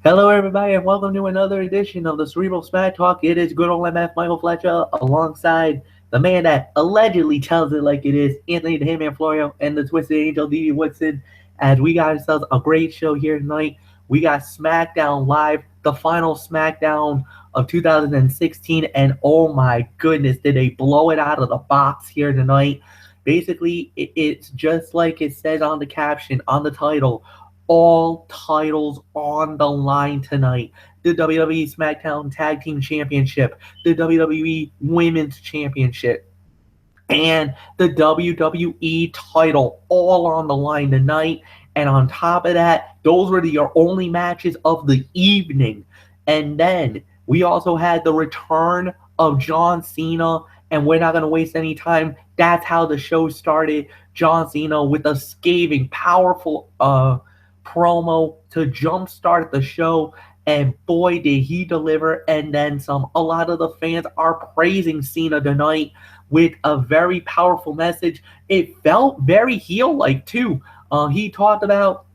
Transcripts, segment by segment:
Hello, everybody, and welcome to another edition of the Cerebral Smack Talk. It is good old MF Michael Fletcher alongside the man that allegedly tells it like it is, Anthony the Hitman Florio, and the Twisted Angel, Dee Woodson. As we got ourselves a great show here tonight, we got Smackdown Live, the final Smackdown of 2016, and oh my goodness, did they blow it out of the box here tonight? Basically, it's just like it says on the caption, on the title, all titles on the line tonight. The WWE SmackDown Tag Team Championship, the WWE Women's Championship, and the WWE title all on the line tonight. And on top of that, those were your only matches of the evening. And then we also had the return of John Cena, and we're not going to waste any time. That's how the show started. John Cena with a scathing, powerful promo to jumpstart the show. And boy, did he deliver, and then some. A lot of the fans are praising Cena tonight with a very powerful message. It felt very heel-like too. He talked about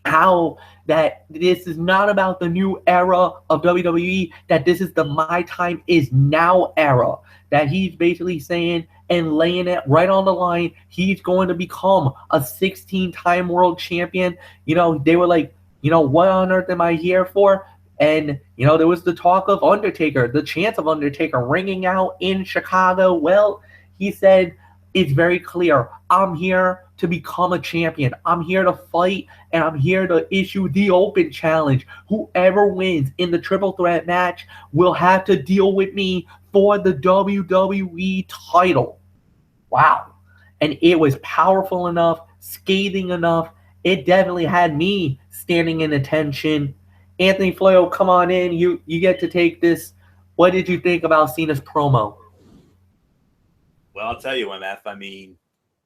how that this is not about the new era of WWE, that this is the my time is now era. That he's basically saying and laying it right on the line. He's going to become a 16-time world champion. They were like, what on earth am I here for? And, there was the talk of Undertaker, the chance of Undertaker ringing out in Chicago. Well, he said, it's very clear. I'm here to become a champion. I'm here to fight, and I'm here to issue the open challenge. Whoever wins in the triple threat match will have to deal with me for the WWE title. Wow. And it was powerful enough, scathing enough. It definitely had me standing in attention. Anthony Floyo, come on in. You get to take this. What did you think about Cena's promo? Well, I'll tell you, MF. I mean,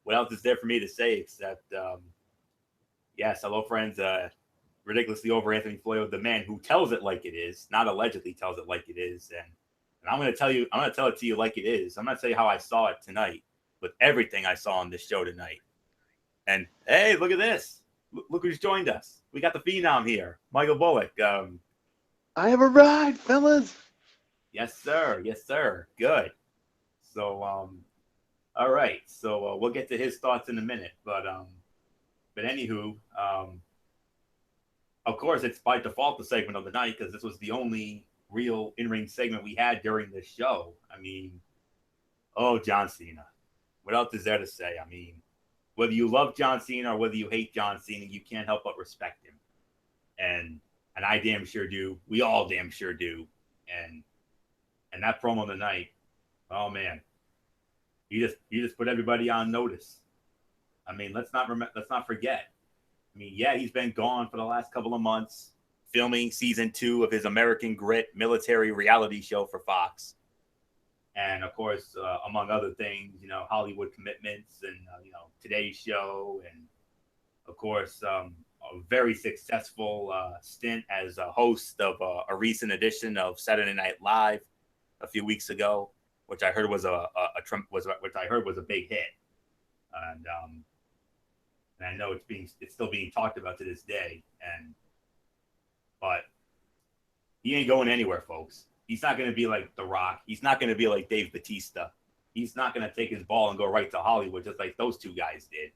what else is there for me to say except, yes, hello, friends. Ridiculously over Anthony Floyo, the man who tells it like it is, not allegedly tells it like it is. And I'm going to tell it to you like it is. I'm going to tell you how I saw it tonight with everything I saw on this show tonight. And hey, look at this. Look who's joined us. We got the Phenom here, Michael Bullock. I have arrived, fellas. Yes, sir. Yes, sir. Good. So, all right. So we'll get to his thoughts in a minute. But anywho, of course, it's by default the segment of the night because this was the only real in-ring segment we had during this show. I mean, oh, John Cena. What else is there to say? I mean, whether you love John Cena or whether you hate John Cena, you can't help but respect him. And I damn sure do. We all damn sure do. And that promo tonight, oh man, you just put everybody on notice. I mean, let's not forget. I mean, yeah, he's been gone for the last couple of months, filming season 2 of his American Grit military reality show for Fox. And of course, among other things, Hollywood commitments and, Today's Show. And of course, a very successful stint as a host of a recent edition of Saturday Night Live a few weeks ago, which I heard was a big hit. And I know it's still being talked about to this day. But he ain't going anywhere, folks. He's not going to be like The Rock. He's not going to be like Dave Bautista. He's not going to take his ball and go right to Hollywood just like those two guys did.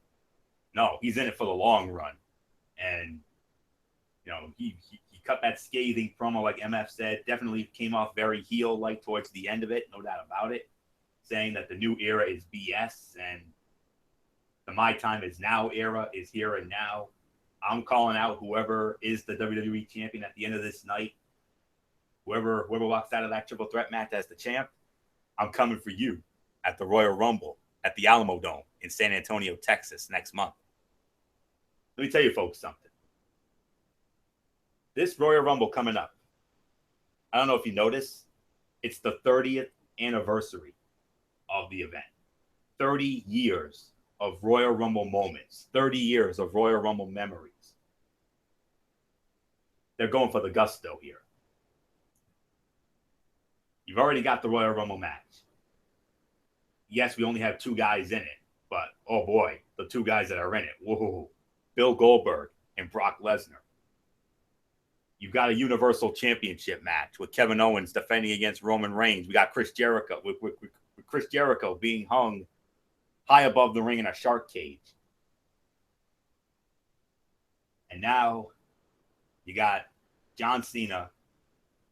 No, he's in it for the long run. And, he cut that scathing promo, like MF said, definitely came off very heel-like towards the end of it, no doubt about it, saying that the new era is BS and the My Time Is Now era is here and now. I'm calling out whoever is the WWE champion at the end of this night. Whoever walks out of that triple threat match as the champ, I'm coming for you at the Royal Rumble at the Alamo Dome in San Antonio, Texas next month. Let me tell you folks something. This Royal Rumble coming up, I don't know if you noticed, it's the 30th anniversary of the event. 30 years of Royal Rumble moments, 30 years of Royal Rumble memories. They're going for the gusto here. You've already got the Royal Rumble match. Yes, we only have 2 guys in it, but oh boy, the 2 guys that are in it. Whoa, Bill Goldberg and Brock Lesnar. You've got a Universal Championship match with Kevin Owens defending against Roman Reigns. We got Chris Jericho with Chris Jericho being hung high above the ring in a shark cage. And now you got John Cena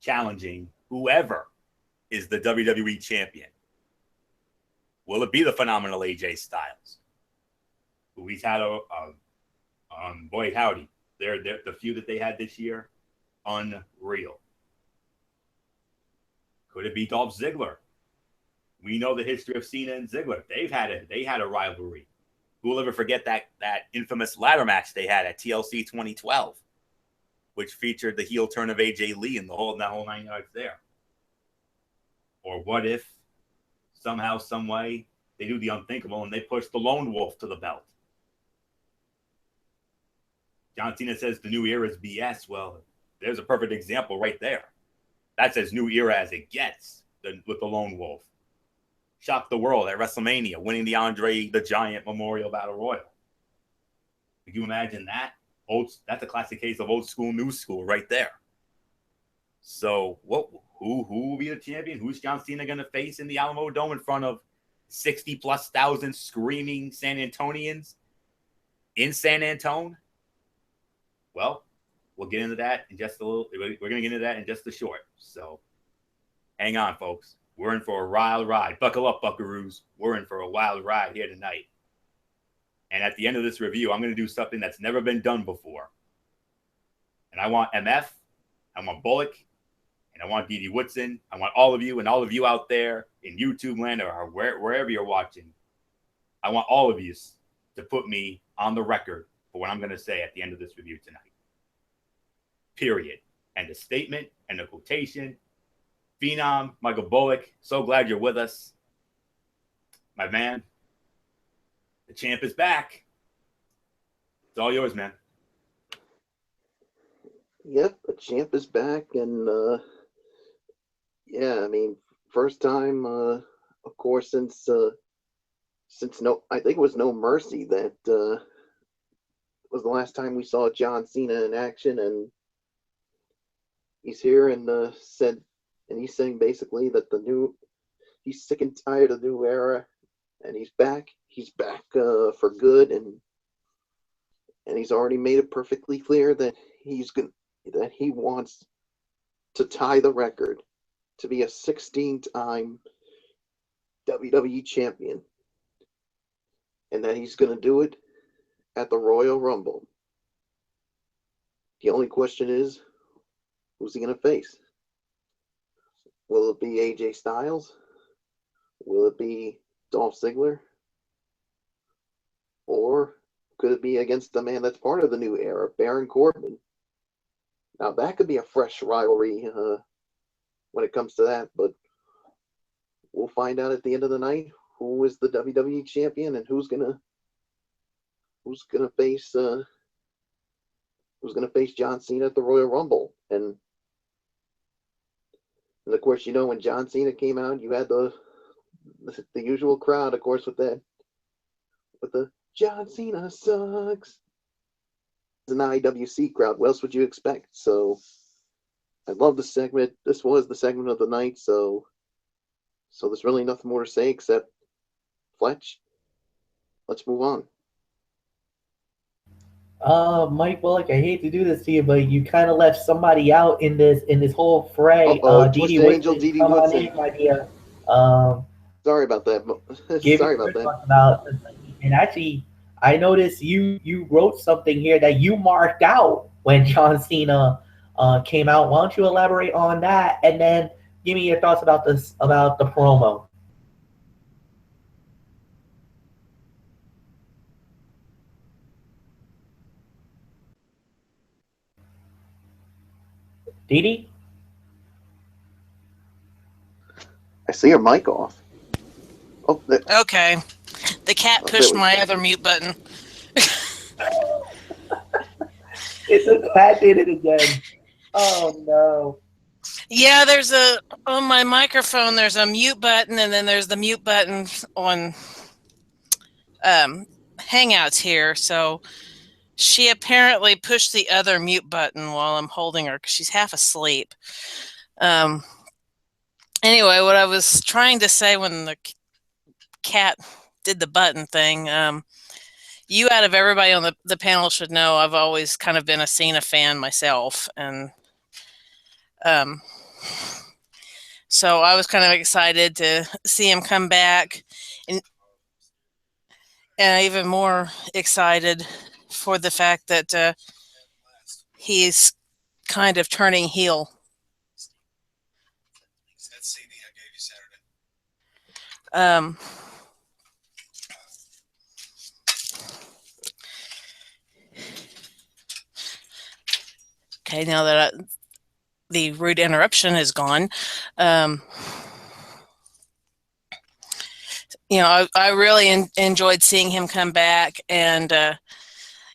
challenging whoever is the WWE champion. Will it be the phenomenal AJ Styles? Who he's had boy howdy. The feud that they had this year, unreal. Could it be Dolph Ziggler? We know the history of Cena and Ziggler. They had a rivalry. Who will ever forget that infamous ladder match they had at TLC 2012, which featured the heel turn of AJ Lee and that whole 9 yards there? Or what if somehow, some way, they do the unthinkable and they push the Lone Wolf to the belt? John Cena says the new era is BS. Well, there's a perfect example right there. That's as new era as it gets with the Lone Wolf. Shocked the world at WrestleMania, winning the Andre the Giant Memorial Battle Royal. Could you imagine that? That's a classic case of old school, new school right there. So who will be the champion? Who's John Cena going to face in the Alamo Dome in front of 60,000+ screaming San Antonians in San Antone? Well, we'll get into that in just a little. We're going to get into that in just a short. So hang on, folks. We're in for a wild ride. Buckle up, buckaroos. We're in for a wild ride here tonight. And at the end of this review, I'm going to do something that's never been done before. And I want MF, I want Bullock, and I want Dee Dee Woodson. I want all of you and all of you out there in YouTube land or wherever you're watching. I want all of you to put me on the record for what I'm going to say at the end of this review tonight. Period. And a statement and a quotation. Phenom, Michael Bullock, so glad you're with us. My man, the champ is back. It's all yours, man. Yep, the champ is back, and yeah, I mean, first time, of course, since I think it was No Mercy that was the last time we saw John Cena in action, and he's here and he's saying basically that he's sick and tired of the new era, and he's back. He's back for good, and he's already made it perfectly clear that he wants to tie the record to be a 16-time WWE champion, and that he's going to do it at the Royal Rumble. The only question is, who's he going to face? Will it be AJ Styles? Will it be Dolph Ziggler? Or could it be against the man that's part of the new era, Baron Corbin? Now, that could be a fresh rivalry when it comes to that, but we'll find out at the end of the night who is the WWE champion and who's gonna face John Cena at the Royal Rumble. And of course, you know, when John Cena came out, you had the usual crowd, of course, with the John Cena sucks. It's an IWC crowd. What else would you expect? So I love the segment. This was the segment of the night, so there's really nothing more to say except, Fletch, let's move on. Mike Bullock, I hate to do this to you, but you kind of left somebody out in this whole fray. Dee Dee Woodson. Idea. Sorry about that. Sorry about that. And actually, I noticed you wrote something here that you marked out when John Cena came out. Why don't you elaborate on that, and then give me your thoughts about the promo. Dee Dee? I see your mic off. Oh, okay. The cat pushed my other mute button. It's a cat did it again. Oh no. Yeah, on my microphone there's a mute button, and then there's the mute button on Hangouts here. So She apparently pushed the other mute button while I'm holding her because she's half asleep. Anyway, what I was trying to say when the cat did the button thing, you out of everybody on the panel should know I've always kind of been a Cena fan myself. And so I was kind of excited to see him come back. And even more excited for the fact that he's kind of turning heel. Okay, now that the rude interruption is gone, you know, I really enjoyed seeing him come back, and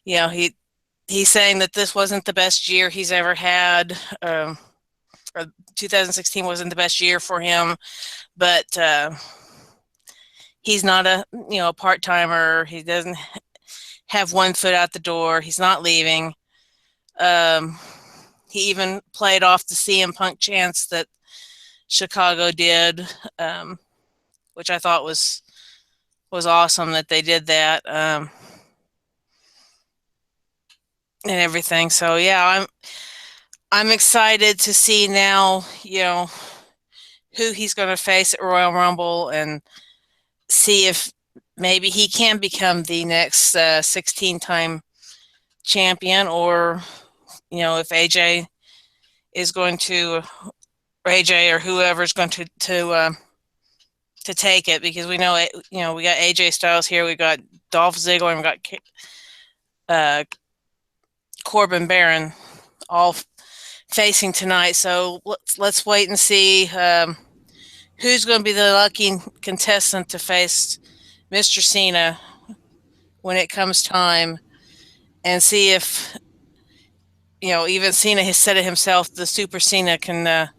you know, he's saying that this wasn't the best year he's ever had, or 2016 wasn't the best year for him, but he's not a part-timer. He doesn't have one foot out the door. He's not leaving. He even played off the CM Punk chants that Chicago did, which I thought was awesome that they did that, and everything. So yeah, I'm excited to see now, you know, who he's going to face at Royal Rumble and see if maybe he can become the next 16-time champion, or you know, if AJ is going to, or AJ or whoever's going to take it, because we know, you know, we got AJ Styles here, we got Dolph Ziggler, and we got Corbin Barron all facing tonight. So let's wait and see who's going to be the lucky contestant to face Mr. Cena when it comes time, and see if, you know, even Cena has said it himself, the Super Cena can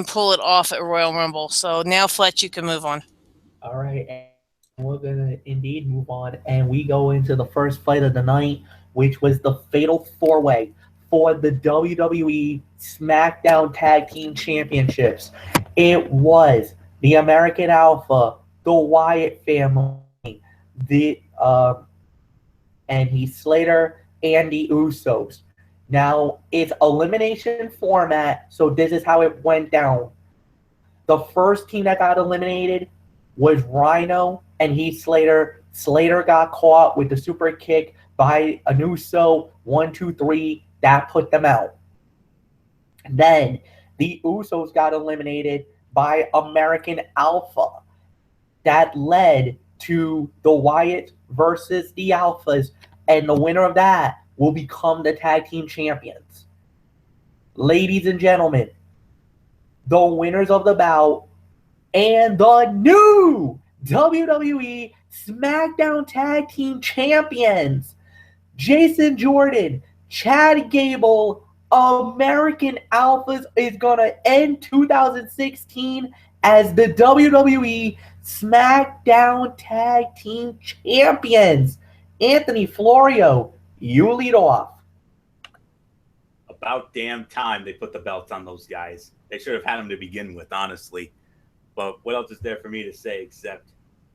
pull it off at Royal Rumble. So now, Fletch, you can move on. All right, and we're gonna indeed move on, and we go into the first fight of the night, which was the Fatal 4-Way for the WWE SmackDown Tag Team Championships. It was the American Alpha, the Wyatt family, and Heath Slater and the Usos. Now, it's elimination format, so this is how it went down. The first team that got eliminated was Rhino and Heath Slater. Slater got caught with the super kick by an Uso. 1, 2, 3. That put them out. Then the Usos got eliminated by American Alpha. That led to the Wyatt versus the Alphas, and the winner of that will become the tag team champions. Ladies and gentlemen, the winners of the bout and the new WWE SmackDown Tag Team Champions, Jason Jordan, Chad Gable, American Alphas, is going to end 2016 as the WWE SmackDown Tag Team Champions. Anthony Florio, you lead off. About damn time they put the belts on those guys. They should have had them to begin with, honestly. But what else is there for me to say except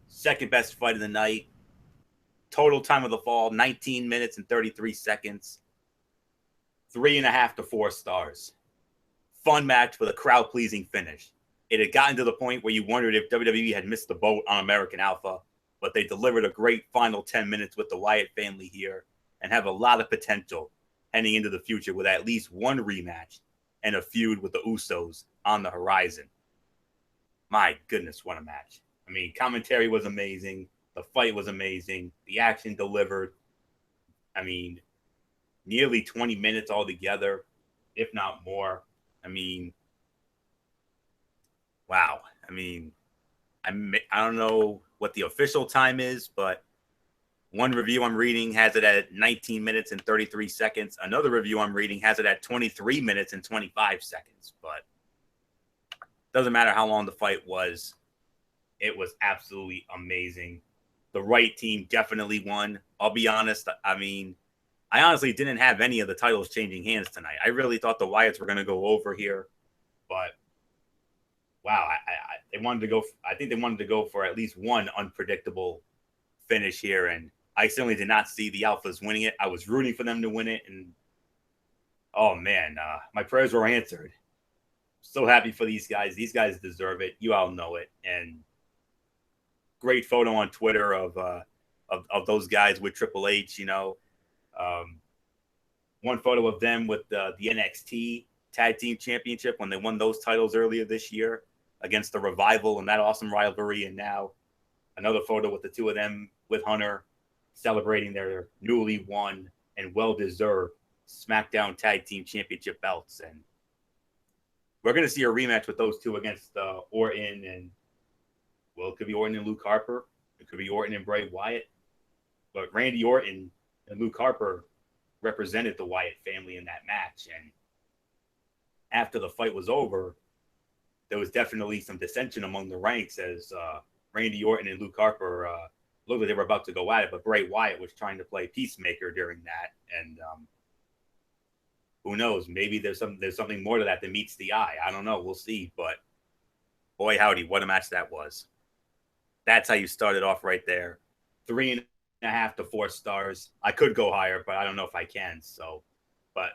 second best fight of the night. Total time of the fall, 19 minutes and 33 seconds. 3.5 to 4 stars. Fun match with a crowd-pleasing finish. It had gotten to the point where you wondered if WWE had missed the boat on American Alpha, but they delivered a great final 10 minutes with the Wyatt family here and have a lot of potential heading into the future with at least one rematch and a feud with the Usos on the horizon. My goodness, what a match. I mean, commentary was amazing. The fight was amazing. The action delivered. I mean, nearly 20 minutes altogether, if not more. I mean, wow. I mean, I don't know what the official time is, but one review I'm reading has it at 19 minutes and 33 seconds. Another review I'm reading has it at 23 minutes and 25 seconds. But doesn't matter how long the fight was. It was absolutely amazing. the right team definitely won. I'll be honest. I mean, I honestly didn't have any of the titles changing hands tonight. I really thought the Wyatts were going to go over here, but wow, they wanted to go. I think they wanted to go for at least one unpredictable finish here, and I certainly did not see the Alphas winning it. I was rooting for them to win it, and oh man, my prayers were answered. So happy for these guys. These guys deserve it. You all know it. And great photo on Twitter of those guys with Triple H. You know, one photo of them with the NXT Tag Team Championship when they won those titles earlier this year against the Revival and that awesome rivalry. And now another photo with the two of them with Hunter celebrating their newly won and well-deserved SmackDown Tag Team Championship belts. And we're going to see a rematch with those two against Orton and, well, it could be Orton and Luke Harper. It could be Orton and Bray Wyatt. But Randy Orton and Luke Harper represented the Wyatt family in that match. And after the fight was over, there was definitely some dissension among the ranks as Randy Orton and Luke Harper looked like they were about to go at it, but Bray Wyatt was trying to play peacemaker during that. And who knows? Maybe there's something more to that than meets the eye. I don't know. We'll see. But boy, howdy, what a match that was. That's how you started off right there. 3.5 to 4 stars. I could go higher, but I don't know if I can. So, but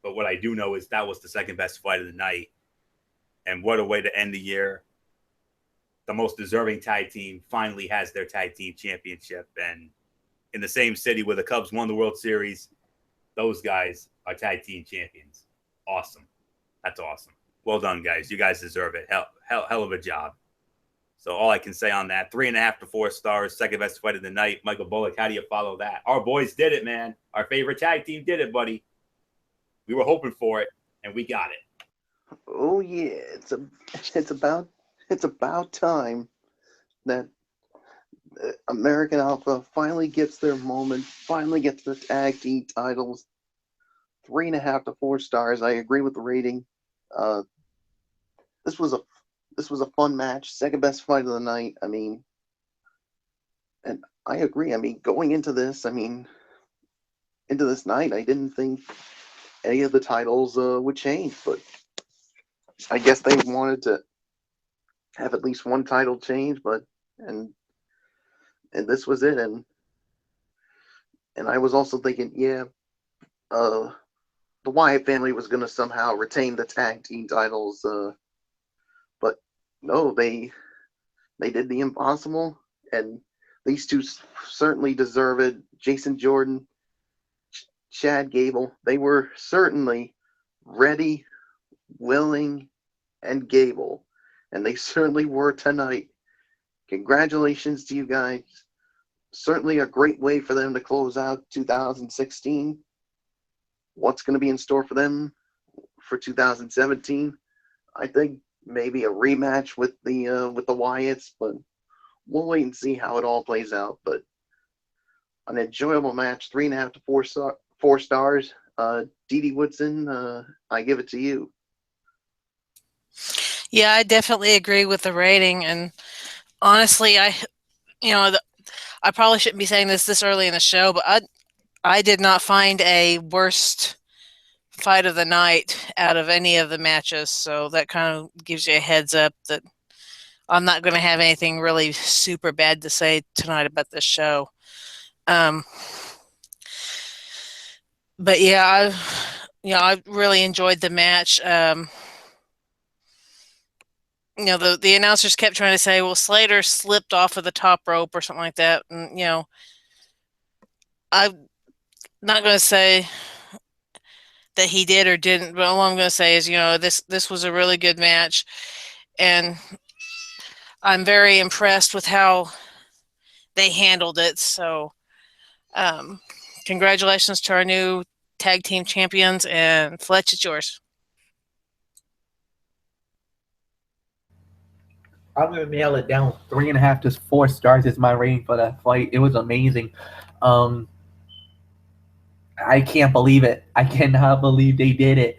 what I do know is that was the second best fight of the night. And what a way to end the year. The most deserving tag team finally has their tag team championship. And in the same city where the Cubs won the World Series, those guys are tag team champions. Awesome. That's awesome. Well done, guys. You guys deserve it. Hell of a job. So all I can say on that, 3.5 to 4 stars, second best fight of the night. Michael Bullock, how do you follow that? Our boys did it, man. Our favorite tag team did it, buddy. We were hoping for it, and we got it. Oh yeah, it's about time that American Alpha finally gets their moment, finally gets the tag team titles. 3.5 to 4 stars. I agree with the rating. This was a fun match, second best fight of the night. I mean, and I agree. I mean, going into this night, I didn't think any of the titles would change, but I guess they wanted to have at least one title change, and this was it. And I was also thinking, the Wyatt family was going to somehow retain the tag team titles, but no, they did the impossible, and these two certainly deserve it. Jason Jordan, Chad Gable, they were certainly ready, willing, and Gable, and they certainly were tonight. Congratulations to you guys. Certainly a great way for them to close out 2016. What's going to be in store for them for 2017? I think maybe a rematch with the Wyatts, but we'll wait and see how it all plays out. But an enjoyable match, 3.5 to 4 stars. Dee Woodson, I give it to you. Yeah, I definitely agree with the rating, and honestly, I probably shouldn't be saying this early in the show, but I did not find a worst fight of the night out of any of the matches, so that kind of gives you a heads up that I'm not going to have anything really super bad to say tonight about this show. But yeah, I really enjoyed the match. The announcers kept trying to say, well, Slater slipped off of the top rope or something like that. And, I'm not going to say that he did or didn't, but all I'm going to say is, this was a really good match. And I'm very impressed with how they handled it. So, congratulations to our new tag team champions, and Fletch, it's yours. I'm gonna nail it down. 3.5 to 4 stars is my rating for that fight. It was amazing. I can't believe it. I cannot believe they did it.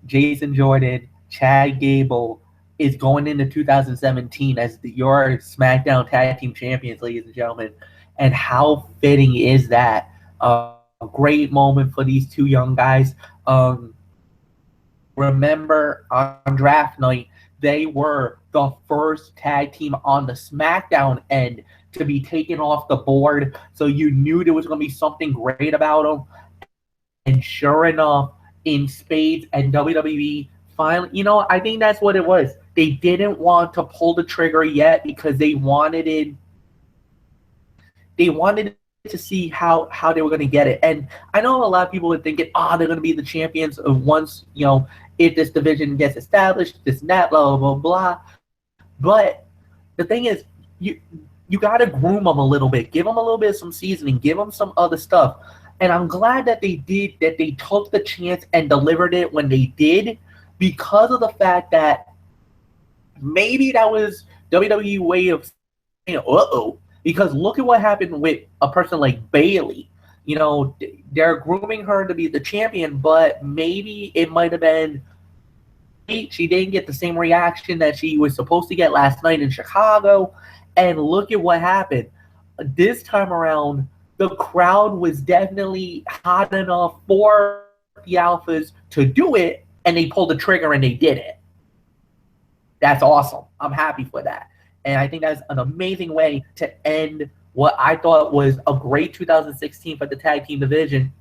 Jason Jordan, Chad Gable, is going into 2017 as your SmackDown Tag Team Champions, ladies and gentlemen. And how fitting is that? A great moment for these two young guys. Remember, on draft night, they were the first tag team on the SmackDown end to be taken off the board. So you knew there was going to be something great about them. And sure enough, in spades and WWE finally, I think that's what it was. They didn't want to pull the trigger yet because they wanted it. They wanted to see how they were going to get it. And I know a lot of people were thinking, they're going to be the champions of once, if this division gets established, this and that, blah, blah, blah, blah. But the thing is, you got to groom them a little bit. Give them a little bit of some seasoning. Give them some other stuff. And I'm glad that they took the chance and delivered it when they did, because of the fact that maybe that was WWE way of saying, because look at what happened with a person like Bayley. They're grooming her to be the champion, but maybe it might have been she didn't get the same reaction that she was supposed to get last night in Chicago. And look at what happened. This time around, the crowd was definitely hot enough for the Alphas to do it, and they pulled the trigger and they did it. That's awesome. I'm happy for that. And I think that's an amazing way to end what I thought was a great 2016 for the tag team division.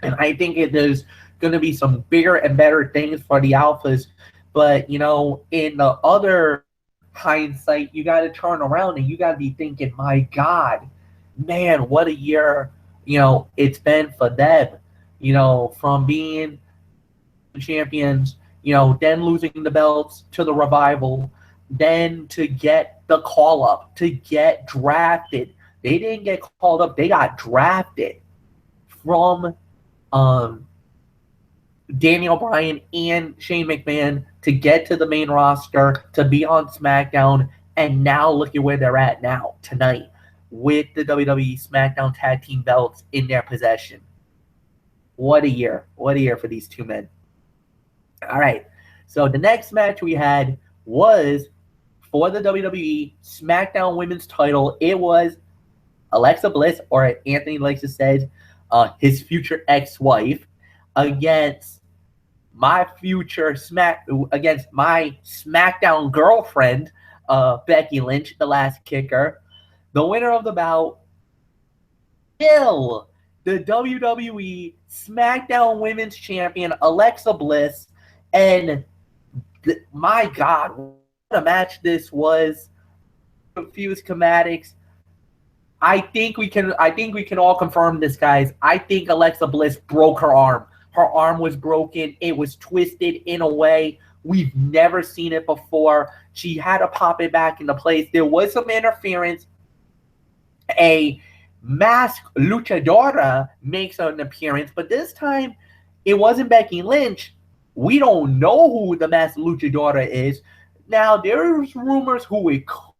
And I think there's going to be some bigger and better things for the Alphas. But, in the other hindsight, you got to turn around and you got to be thinking, my God, man, what a year, it's been for them, from being champions, then losing the belts to the Revival, then to get the call up, to get drafted. They didn't get called up, they got drafted from Daniel Bryan and Shane McMahon to get to the main roster, to be on SmackDown, and now look at where they're at now, tonight, with the WWE SmackDown Tag Team belts in their possession. What a year. What a year for these two men. All right. So the next match we had was for the WWE SmackDown Women's title. It was Alexa Bliss, or Anthony likes to say, his future ex-wife, against my against my SmackDown girlfriend, Becky Lynch, the last kicker. The winner of the bout, still the WWE SmackDown Women's Champion, Alexa Bliss. And my God, what a match this was. Confused schematics. I think we can all confirm this, guys. I think Alexa Bliss broke her arm. Her arm was broken. It was twisted in a way we've never seen it before. She had to pop it back into place. There was some interference. A masked luchadora makes an appearance, but this time it wasn't Becky Lynch. We don't know who the masked luchadora is. Now, there's rumors who it could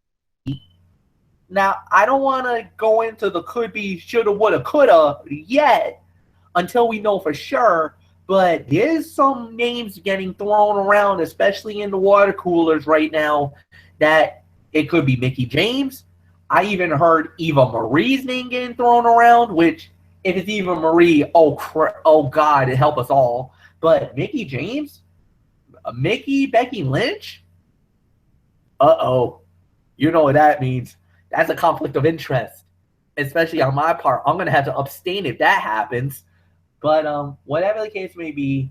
be. Now, I don't want to go into the could be, shoulda, woulda, coulda yet until we know for sure, but there's some names getting thrown around, especially in the water coolers right now, that it could be Mickie James. I even heard Eva Marie's name getting thrown around, which, if it's Eva Marie, oh God, it help us all. But Mickie James? Becky Lynch? Uh-oh. You know what that means. That's a conflict of interest, especially on my part. I'm going to have to abstain if that happens. But whatever the case may be,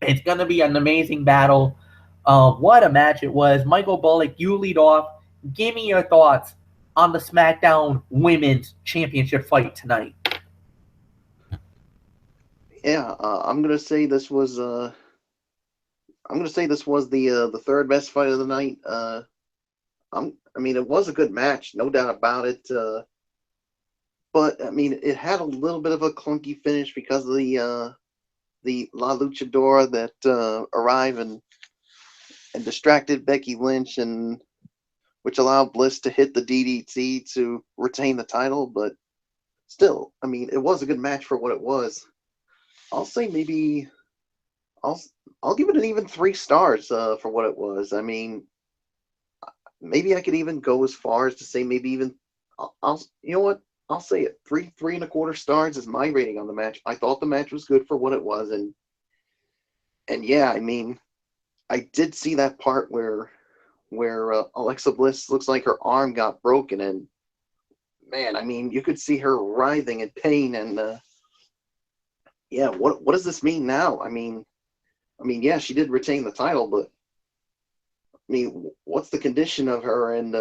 it's going to be an amazing battle. What a match it was. Michael Bullock, you lead off. Give me your thoughts on the SmackDown Women's Championship fight tonight. Yeah, I'm gonna say this was the third best fight of the night. I mean, it was a good match, no doubt about it. But I mean, it had a little bit of a clunky finish because of the La Luchadora that arrived and distracted Becky Lynch, and which allowed Bliss to hit the DDT to retain the title. But still, I mean, it was a good match for what it was. I'll say maybe I'll give it an even 3 stars for what it was. I mean, maybe I could even go as far as to say maybe even I'll you know what? I'll say it. 3.25 stars is my rating on the match. I thought the match was good for what it was, and yeah, I mean, I did see that part where Alexa Bliss looks like her arm got broken, and man, I mean, you could see her writhing in pain, and yeah, what does this mean now? I mean, yeah, she did retain the title, but I mean, what's the condition of her, and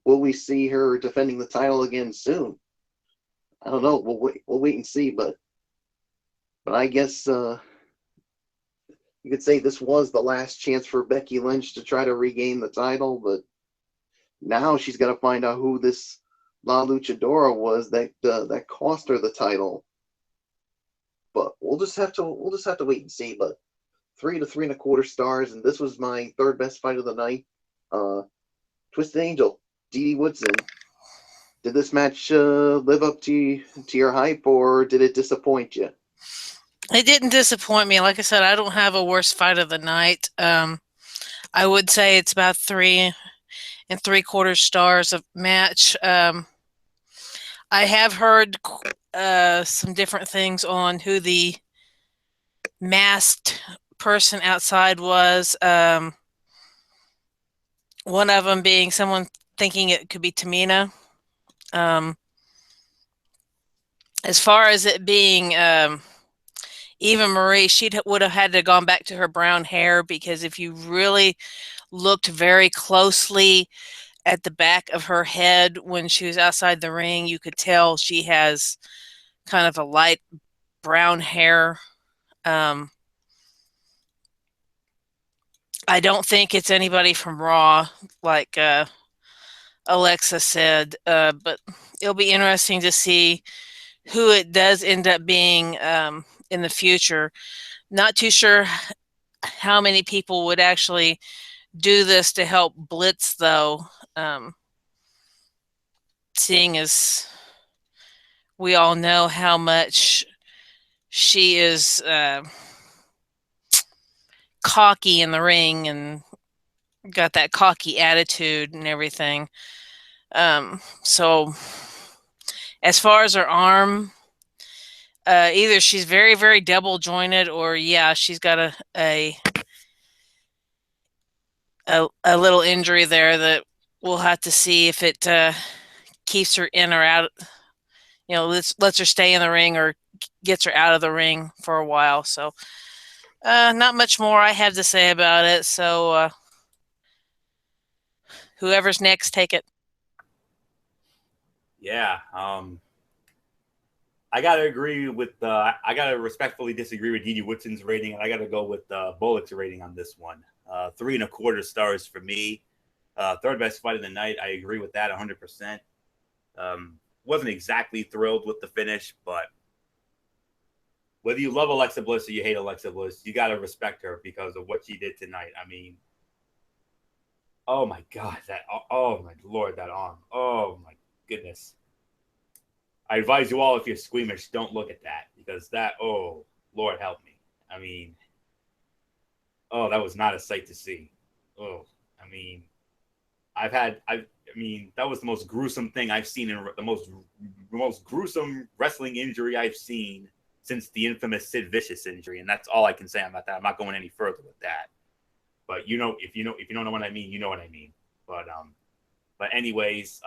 will we see her defending the title again soon? I don't know. We'll wait and see, but I guess you could say this was the last chance for Becky Lynch to try to regain the title, but now she's got to find out who this La Luchadora was that cost her the title. But we'll just have to wait and see. But 3 to 3.25 stars, and this was my third best fight of the night. Twisted Angel, Dee Woodson. Did this match live up to your hype, or did it disappoint you? It didn't disappoint me. Like I said, I don't have a worst fight of the night. I would say it's about 3.75 stars of match. I have heard some different things on who the masked person outside was. One of them being someone thinking it could be Tamina. As far as it being Eva Marie, she would have had to gone back to her brown hair, because if you really looked very closely at the back of her head when she was outside the ring, you could tell she has kind of a light brown hair. I don't think it's anybody from Raw, like Alexa said, but it'll be interesting to see who it does end up being in the future. Not too sure how many people would actually do this to help Blitz, though, seeing as we all know how much she is cocky in the ring and got that cocky attitude and everything. So as far as her arm, either she's very, very double jointed, or yeah, she's got a little injury there that we'll have to see if it keeps her in or out. You know, lets her stay in the ring or gets her out of the ring for a while. So not much more I have to say about it. So whoever's next, take it. Yeah. I gotta agree with. I gotta respectfully disagree with Dee Woodson's rating, and I gotta go with Bullock's rating on this one. 3.25 stars for me. Third best fight of the night. I agree with that 100%. Wasn't exactly thrilled with the finish, but whether you love Alexa Bliss or you hate Alexa Bliss, you gotta respect her because of what she did tonight. I mean, oh my God, oh my Lord, that arm. Oh my goodness. I advise you all, if you're squeamish, don't look at that, because that, oh, Lord help me. I mean, oh, that was not a sight to see. Oh, I mean, I mean, that was the most gruesome thing I've seen, in the most gruesome wrestling injury I've seen since the infamous Sid Vicious injury, and that's all I can say about that. I'm not going any further with that. But if you don't know what I mean, you know what I mean. But anyways,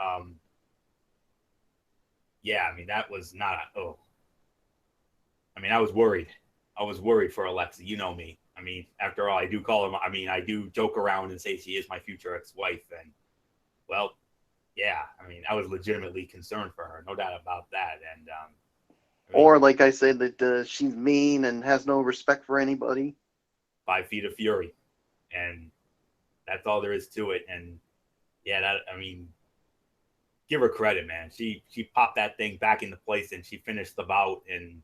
yeah, I mean, that was not I mean, I was worried. I was worried for Alexa. You know me. I mean, after all, I do call her. I mean, I do joke around and say she is my future ex-wife, and well, yeah. I mean, I was legitimately concerned for her, no doubt about that. And I mean, or like I said, that she's mean and has no respect for anybody. 5 feet of fury, and that's all there is to it. And yeah, I mean, give her credit, man. She popped that thing back into place, and she finished the bout and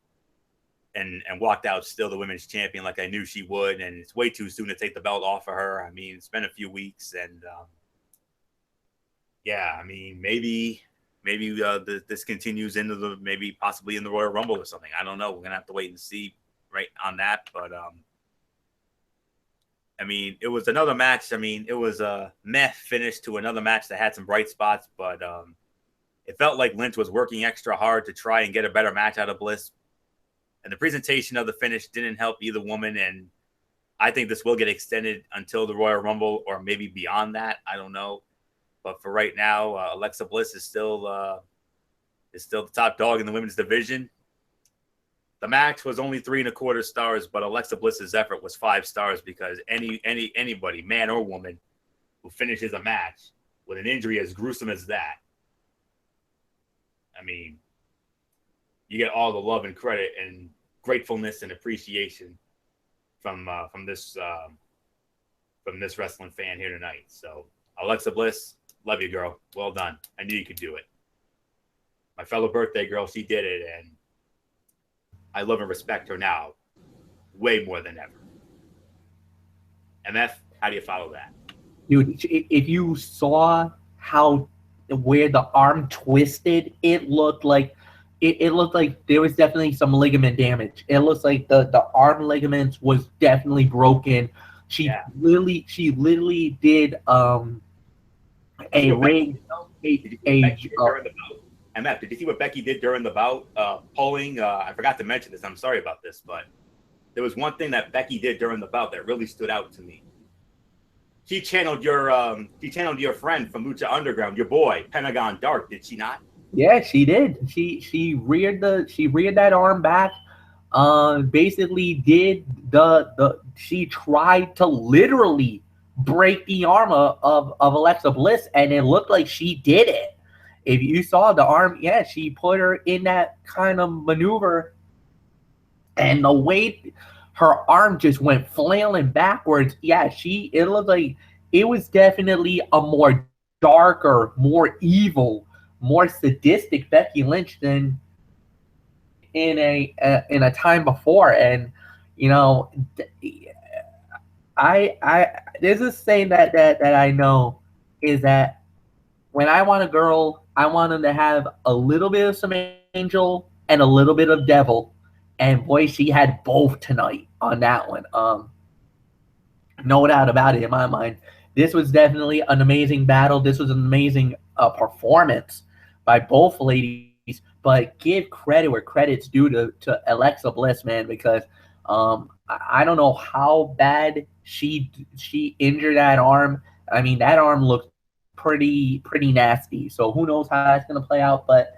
walked out still the women's champion, like I knew she would. And it's way too soon to take the belt off of her. I mean, it's been a few weeks, and yeah, I mean, maybe this continues into possibly in the Royal Rumble or something. I don't know. We're gonna have to wait and see right on that. But I mean, it was another match. I mean, it was a meh finish to another match that had some bright spots, but it felt like Lynch was working extra hard to try and get a better match out of Bliss. And the presentation of the finish didn't help either woman. And I think this will get extended until the Royal Rumble or maybe beyond that. I don't know. But for right now, Alexa Bliss is still the top dog in the women's division. The match was only 3.25 stars, but Alexa Bliss's effort was 5 stars because anybody, man or woman, who finishes a match with an injury as gruesome as that, I mean, you get all the love and credit and gratefulness and appreciation from this wrestling fan here tonight. So, Alexa Bliss, love you, girl. Well done. I knew you could do it. My fellow birthday girl, she did it, and I love and respect her now way more than ever. MF, how do you follow that? Dude, if you saw where the arm twisted, it looked like there was definitely some ligament damage. It looks like the arm ligaments was definitely broken. She literally did a ring MF, did you see what Becky did during the bout? Polling, I forgot to mention this. I'm sorry about this, but there was one thing that Becky did during the bout that really stood out to me. She channeled your friend from Lucha Underground, your boy Pentagon Dark, did she not? Yeah, she did. She reared that arm back. Basically did she tried to literally break the arm of Alexa Bliss, and it looked like she did it. If you saw the arm, yeah, she put her in that kind of maneuver, and the way her arm just went flailing backwards, yeah, it looked like it was definitely a more darker, more evil, more sadistic Becky Lynch than in a time before. And you know, there's this saying that I know is that when I want a girl, I want them to have a little bit of some angel and a little bit of devil. And boy, she had both tonight on that one. No doubt about it in my mind. This was definitely an amazing battle. This was an amazing performance by both ladies. But give credit where credit's due to Alexa Bliss, man, because I don't know how bad she injured that arm. I mean, that arm looked pretty nasty. So who knows how that's going to play out? But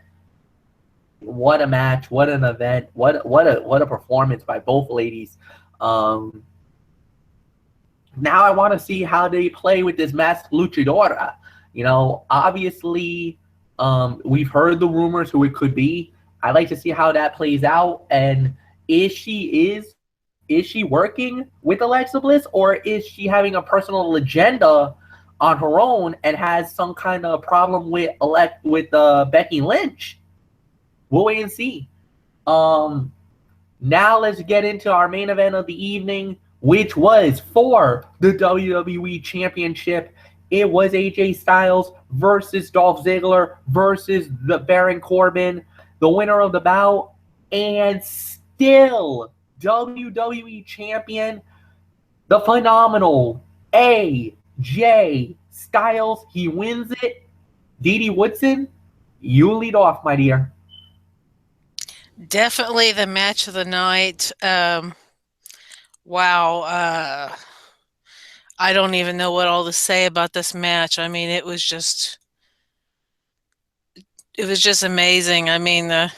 what a match! What an event! What a performance by both ladies. Now I want to see how they play with this masked luchadora. You know, obviously, we've heard the rumors who it could be. I'd like to see how that plays out. And is she working with Alexa Bliss, or is she having a personal agenda on her own and has some kind of problem with Becky Lynch? We'll wait and see. Now let's get into our main event of the evening, which was for the WWE Championship. It was AJ Styles versus Dolph Ziggler versus the Baron Corbin, the winner of the bout, and still WWE Champion, the phenomenal AJ Styles. He wins it. Dee Woodson, you lead off, my dear. Definitely the match of the night. Wow. I don't even know what all to say about this match. I mean, it was just amazing. I mean, of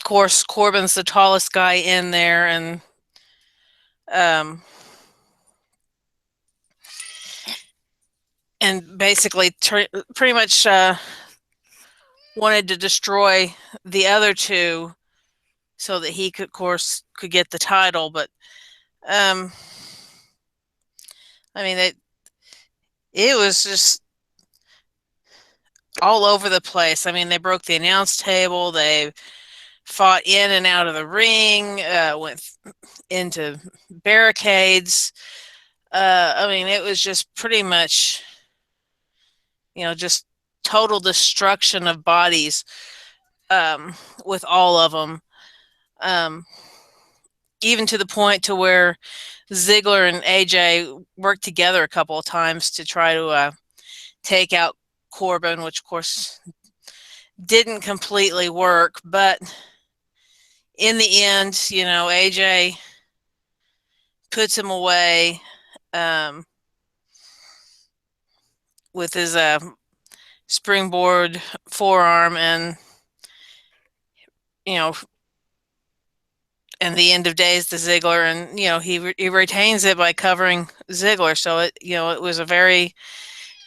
course, Corbin's the tallest guy in there, and basically pretty much wanted to destroy the other two so that he could get the title. But I mean, it was just all over the place. I mean, they broke the announce table. They fought in and out of the ring, went into barricades. I mean, it was just pretty much, just total destruction of bodies with all of them. even to the point to where Ziggler and AJ worked together a couple of times to try to take out Corbin, which of course didn't completely work. But in the end, AJ puts him away with his springboard forearm, and and the end of days to Ziggler, and he retains it by covering Ziggler. So it was a very,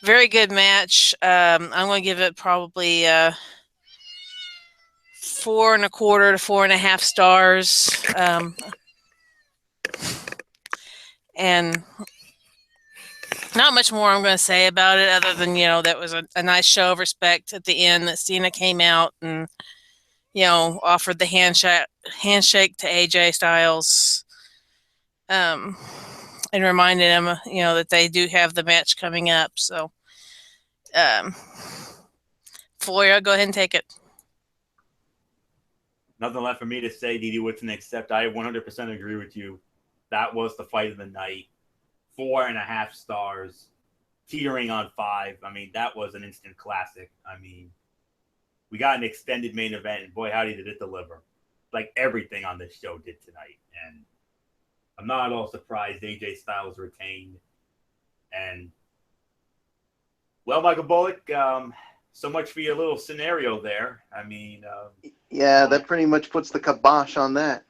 very good match. I'm going to give it probably 4.25 to 4.5 stars. And not much more I'm going to say about it, other than that was a nice show of respect at the end. That Cena came out and offered the handshake to AJ Styles, and reminded him, that they do have the match coming up. So, Floria, go ahead and take it. Nothing left for me to say, Didi Woodson, except I 100% agree with you. That was the fight of the night. 4.5 stars, teetering on 5. I mean, that was an instant classic. I mean, we got an extended main event, and boy, howdy did it deliver. Like everything on this show did tonight. And I'm not at all surprised AJ Styles retained. And, well, Michael Bullock, so much for your little scenario there. I mean... yeah, that pretty much puts the kibosh on that.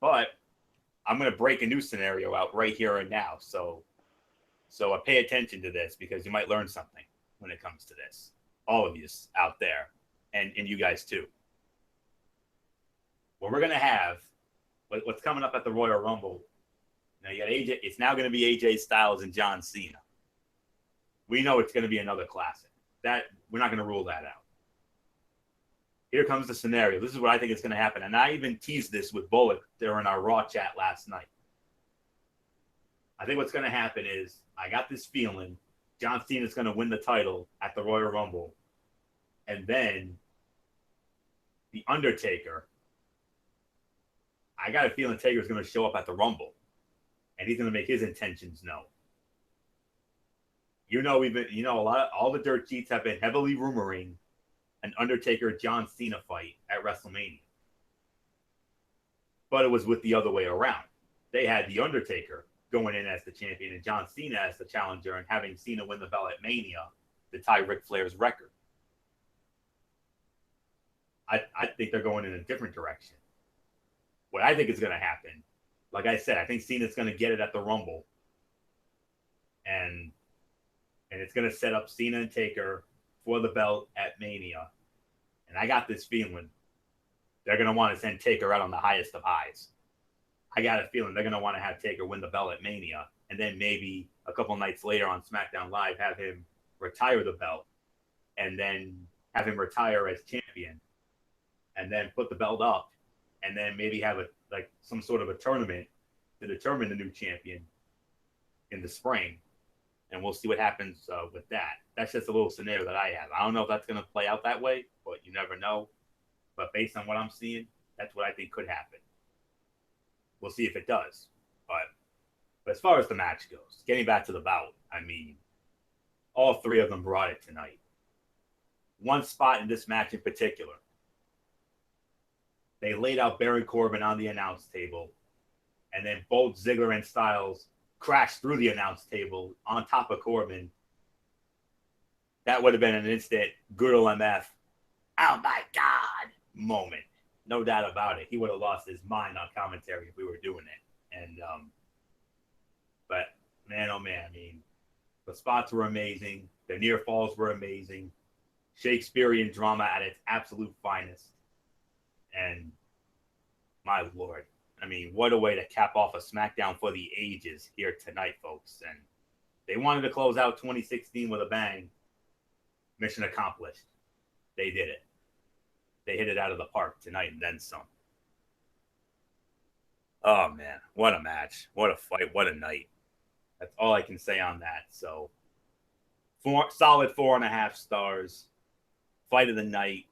But I'm going to break a new scenario out right here and now. So pay attention to this, because you might learn something when it comes to this. All of you out there, and you guys too. What we're going to have, what's coming up at the Royal Rumble, now you got AJ. It's now going to be AJ Styles and John Cena. We know it's going to be another classic. That we're not going to rule that out. Here comes the scenario. This is what I think is going to happen. And I even teased this with Bullock during our Raw chat last night. I think what's going to happen is, I got this feeling John Cena is going to win the title at the Royal Rumble. And then The Undertaker, I got a feeling Taker is going to show up at the Rumble. And he's going to make his intentions known. All the dirt sheets have been heavily rumoring an Undertaker-John Cena fight at WrestleMania. But it was with the other way around. They had The Undertaker going in as the champion and John Cena as the challenger, and having Cena win the belt at Mania to tie Ric Flair's record. I think they're going in a different direction. What I think is going to happen, like I said, I think Cena's going to get it at the Rumble. And it's going to set up Cena and Taker for the belt at Mania. And I got this feeling they're going to want to send Taker out on the highest of highs. I got a feeling they're going to want to have Taker win the belt at Mania, and then maybe a couple nights later on Smackdown Live have him retire the belt, and then have him retire as champion, and then put the belt up, and then maybe have some sort of a tournament to determine the new champion in the spring. And we'll see what happens with that. That's just a little scenario that I have. I don't know if that's going to play out that way, but you never know. But based on what I'm seeing, that's what I think could happen. We'll see if it does. But as far as the match goes, getting back to the bout, I mean, all three of them brought it tonight. One spot in this match in particular, they laid out Baron Corbin on the announce table, and then both Ziggler and Styles crashed through the announce table on top of Corbin. That would have been an instant good old MF, oh my God, moment. No doubt about it. He would have lost his mind on commentary if we were doing it. And, but man, oh man, I mean, the spots were amazing. The near falls were amazing. Shakespearean drama at its absolute finest. And my Lord, I mean, what a way to cap off a SmackDown for the ages here tonight, folks. And they wanted to close out 2016 with a bang. Mission accomplished. They did it. They hit it out of the park tonight and then some. Oh, man. What a match. What a fight. What a night. That's all I can say on that. So, solid 4.5 stars. Fight of the night.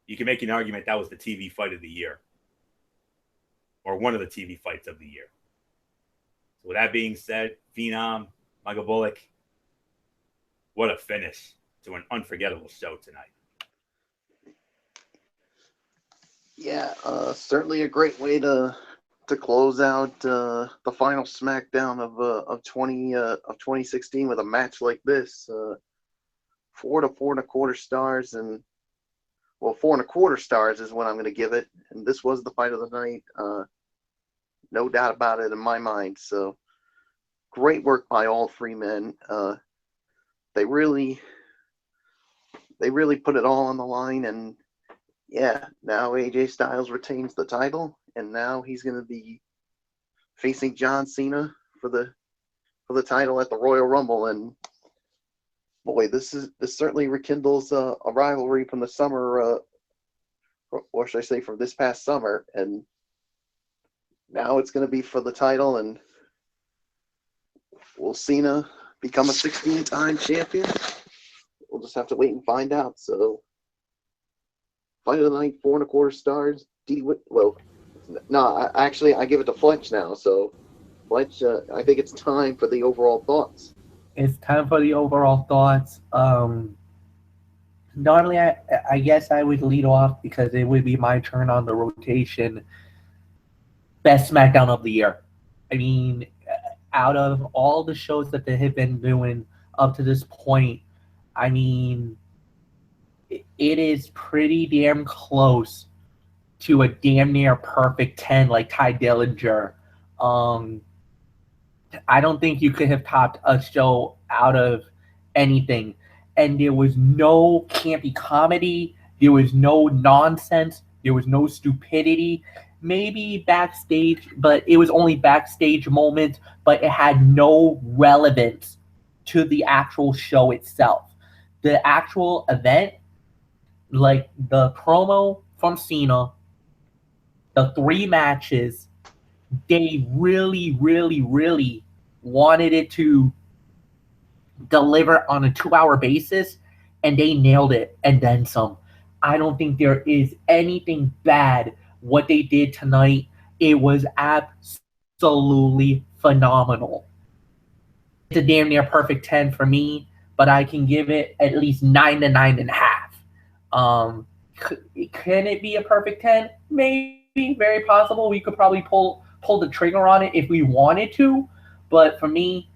You can make an argument that was the TV fight of the year. or one of the TV fights of the year. So with that being said, Phenom, Michael Bullock, what a finish to an unforgettable show tonight. Yeah, certainly a great way to close out the final SmackDown of 2016 with a match like this. 4 to 4.25 stars, and well, 4.25 stars is what I'm going to give it. And this was the fight of the night, no doubt about it in my mind. So great work by all three men. They really put it all on the line, and yeah, now AJ Styles retains the title, and now he's going to be facing John Cena for the title at the Royal Rumble. And boy, this certainly rekindles a rivalry from the summer, or should I say from this past summer, and now it's going to be for the title. And will Cena become a 16-time champion? We'll just have to wait and find out. So, fight of the night, 4.25 stars. Well, no, I give it to Fletch now. So, Fletch, I think it's time for the overall thoughts. It's time for the overall thoughts. Normally, I guess I would lead off because it would be my turn on the rotation. Best SmackDown of the year. I mean, out of all the shows that they have been doing up to this point, I mean, it is pretty damn close to a damn near perfect 10 like Ty Dillinger. I don't think you could have topped a show out of anything. And there was no campy comedy. There was no nonsense. There was no stupidity. Maybe backstage, but it was only backstage moments, but it had no relevance to the actual show itself. The actual event, like the promo from Cena, the 3 matches, they really, really, really wanted it to deliver on a 2-hour basis, and they nailed it and then some. I don't think there is anything bad what they did tonight. It was absolutely phenomenal. It's a damn near perfect 10 for me, but I can give it at least 9 to 9.5. Can it be a perfect 10? Maybe, very possible. We could probably pull the trigger on it if we wanted to, but for me,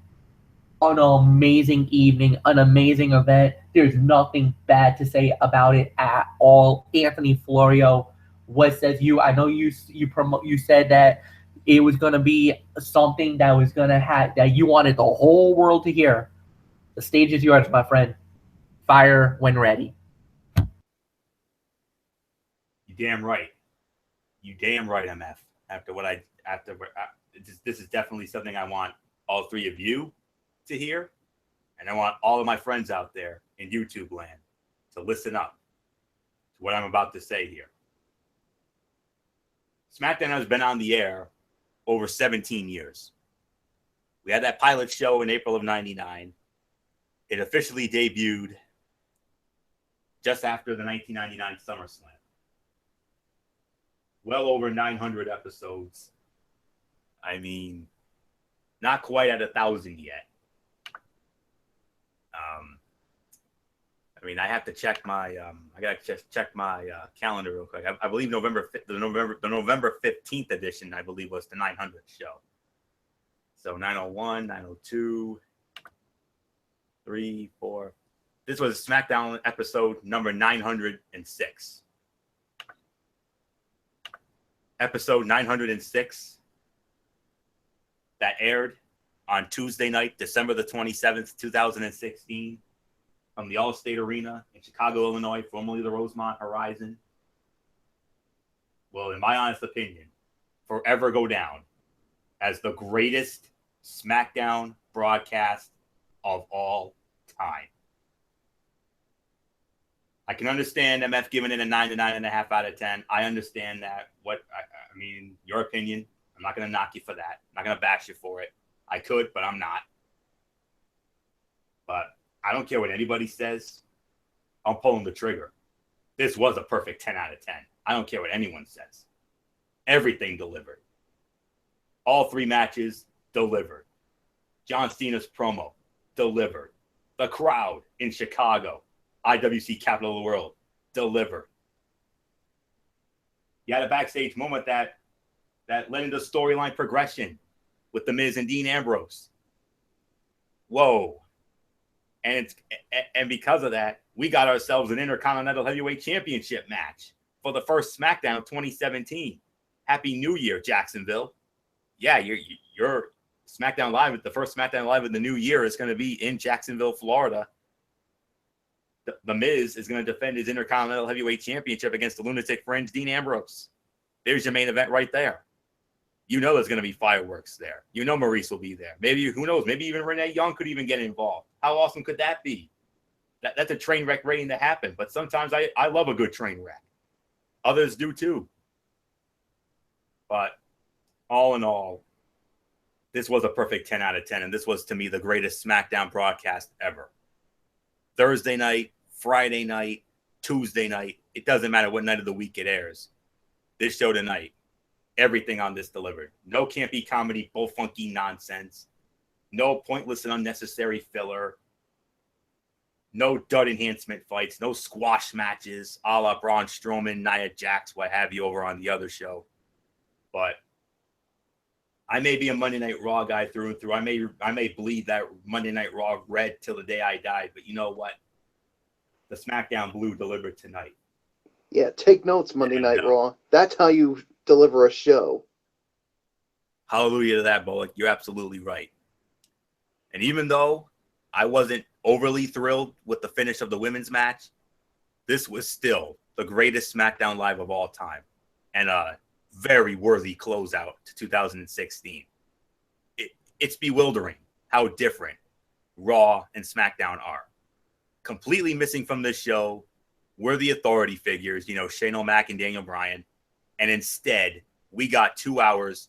an amazing evening, an amazing event. There's nothing bad to say about it at all. Anthony Florio, what says you? I know you said that it was going to be something that was going to have that you wanted the whole world to hear. The stage is yours, my friend. Fire when ready. You damn right. You damn right, MF. This is definitely something I want all three of you to hear, and I want all of my friends out there in YouTube land to listen up to what I'm about to say here. SmackDown has been on the air over 17 years. We had that pilot show in April of '99. It officially debuted just after the 1999 SummerSlam. Well over 900 episodes. I mean, not quite at 1,000 yet. I have to check my check my calendar real quick. I believe the November 15th edition, I believe, was the 900th show. So 901, 902, 3, 4. This was SmackDown episode number 906. Episode 906 that aired on Tuesday night, December the 27th, 2016, from the Allstate Arena in Chicago, Illinois, formerly the Rosemont Horizon. Well, in my honest opinion, forever go down as the greatest SmackDown broadcast of all time. I can understand MF giving it a 9 to 9.5 out of 10. I understand that. Your opinion. I'm not going to knock you for that. I'm not going to bash you for it. I could, but I'm not. But I don't care what anybody says. I'm pulling the trigger. This was a perfect 10 out of 10. I don't care what anyone says. Everything delivered. All 3 matches delivered. John Cena's promo delivered. The crowd in Chicago, IWC capital of the world, delivered. You had a backstage moment that led into storyline progression with The Miz and Dean Ambrose. Whoa. And because of that, we got ourselves an Intercontinental Heavyweight Championship match for the first SmackDown of 2017. Happy New Year, Jacksonville. Yeah, your SmackDown Live, the first SmackDown Live of the new year is going to be in Jacksonville, Florida. The Miz is going to defend his Intercontinental Heavyweight Championship against the Lunatic Fringe, Dean Ambrose. There's your main event right there. You know there's going to be fireworks there. You know Maurice will be there. Maybe, who knows, maybe even Renee Young could even get involved. How awesome could that be? That's a train wreck waiting to happen. But sometimes I love a good train wreck. Others do too. But all in all, this was a perfect 10 out of 10. And this was, to me, the greatest SmackDown broadcast ever. Thursday night, Friday night, Tuesday night. It doesn't matter what night of the week it airs. This show tonight, everything on this delivered. No campy comedy, bull funky nonsense. No pointless and unnecessary filler. No dud enhancement fights. No squash matches a la Braun Strowman, Nia Jax, what have you over on the other show. But I may be a Monday Night Raw guy through and through. I may bleed that Monday Night Raw red till the day I die. But you know what? The SmackDown Blue delivered tonight. Yeah, take notes, Monday Night Raw. That's how you deliver a show. Hallelujah to that, Bullock. You're absolutely right. And even though I wasn't overly thrilled with the finish of the women's match, this was still the greatest SmackDown Live of all time. And a very worthy closeout to 2016. It's bewildering how different Raw and SmackDown are. Completely missing from this show were the authority figures, Shane O'Mac and Daniel Bryan. And instead, we got 2 hours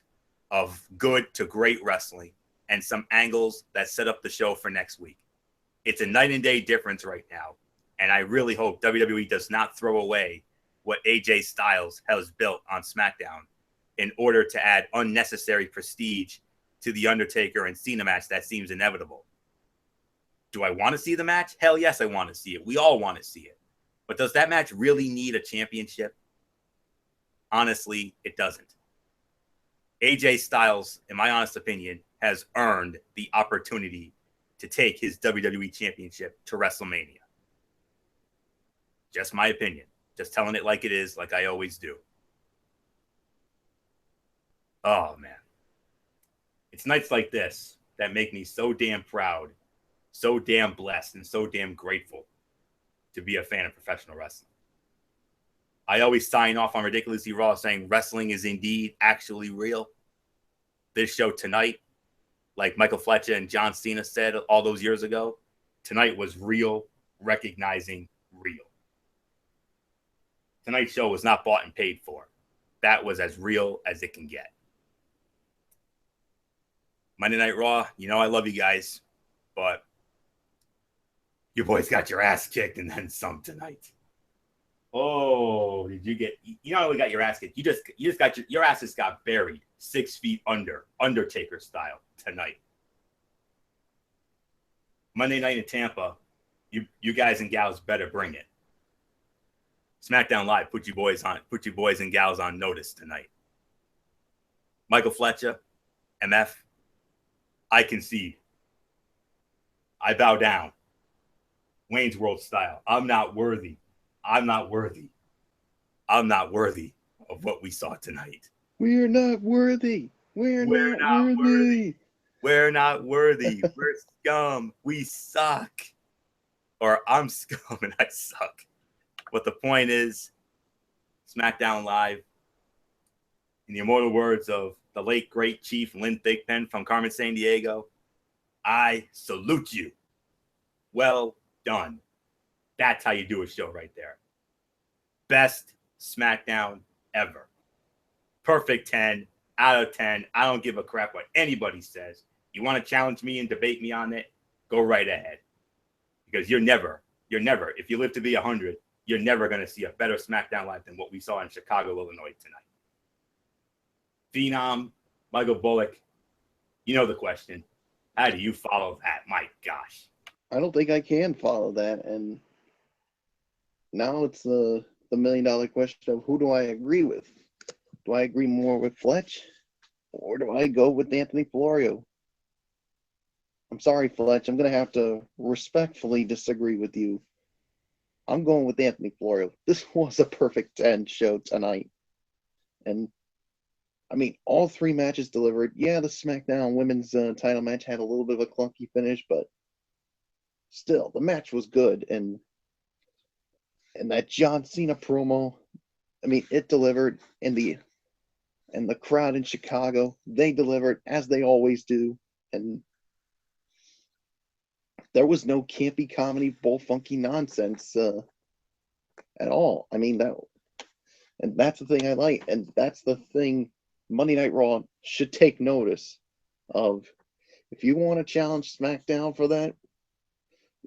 of good to great wrestling and some angles that set up the show for next week. It's a night and day difference right now. And I really hope WWE does not throw away what AJ Styles has built on SmackDown in order to add unnecessary prestige to the Undertaker and Cena match that seems inevitable. Do I want to see the match? Hell yes, I want to see it. We all want to see it. But does that match really need a championship? Honestly, it doesn't. AJ Styles, in my honest opinion, has earned the opportunity to take his WWE Championship to WrestleMania. Just my opinion. Just telling it like it is, like I always do. Oh, man. It's nights like this that make me so damn proud, so damn blessed, and so damn grateful to be a fan of professional wrestling. I always sign off on Ridiculously Raw saying wrestling is indeed actually real. This show tonight, like Michael Fletcher and John Cena said all those years ago, tonight was real, recognizing real. Tonight's show was not bought and paid for. That was as real as it can get. Monday Night Raw, I love you guys, but you boys got your ass kicked and then some tonight. Oh, did you get? You not only got your ass kicked, you just got your ass just got buried 6 feet under, Undertaker style tonight. Monday night in Tampa, you guys and gals better bring it. SmackDown Live put you boys and gals on notice tonight. Michael Fletcher, MF, I concede. I bow down. Wayne's World style. I'm not worthy of what we saw tonight. We're not worthy. We're not worthy. We're not worthy. We're scum. We suck. Or I'm scum and I suck. But the point is, SmackDown Live, in the immortal words of the late, great Chief Lynn Thigpen from Carmen Sandiego, I salute you. Well done. That's how you do a show right there. Best SmackDown ever. Perfect 10 out of 10. I don't give a crap what anybody says. You want to challenge me and debate me on it? Go right ahead. Because you're never, if you live to be 100, you're never going to see a better SmackDown Live than what we saw in Chicago, Illinois tonight. Phenom, Michael Bullock, you know the question. How do you follow that? My gosh. I don't think I can follow that. And now it's the $1 million question of who do I agree with? Do I agree more with Fletch, or do I go with Anthony Florio? I'm sorry, Fletch. I'm going to have to respectfully disagree with you. I'm going with Anthony Florio. This was a perfect 10 show tonight. And, I mean, all 3 matches delivered. Yeah, the SmackDown women's title match had a little bit of a clunky finish, but still, the match was good. And that John Cena promo, I mean, it delivered. And the crowd in Chicago, they delivered, as they always do. And there was no campy comedy, bull funky nonsense at all. I mean, that's the thing I like, and that's the thing Monday Night Raw should take notice of. If you want to challenge SmackDown for that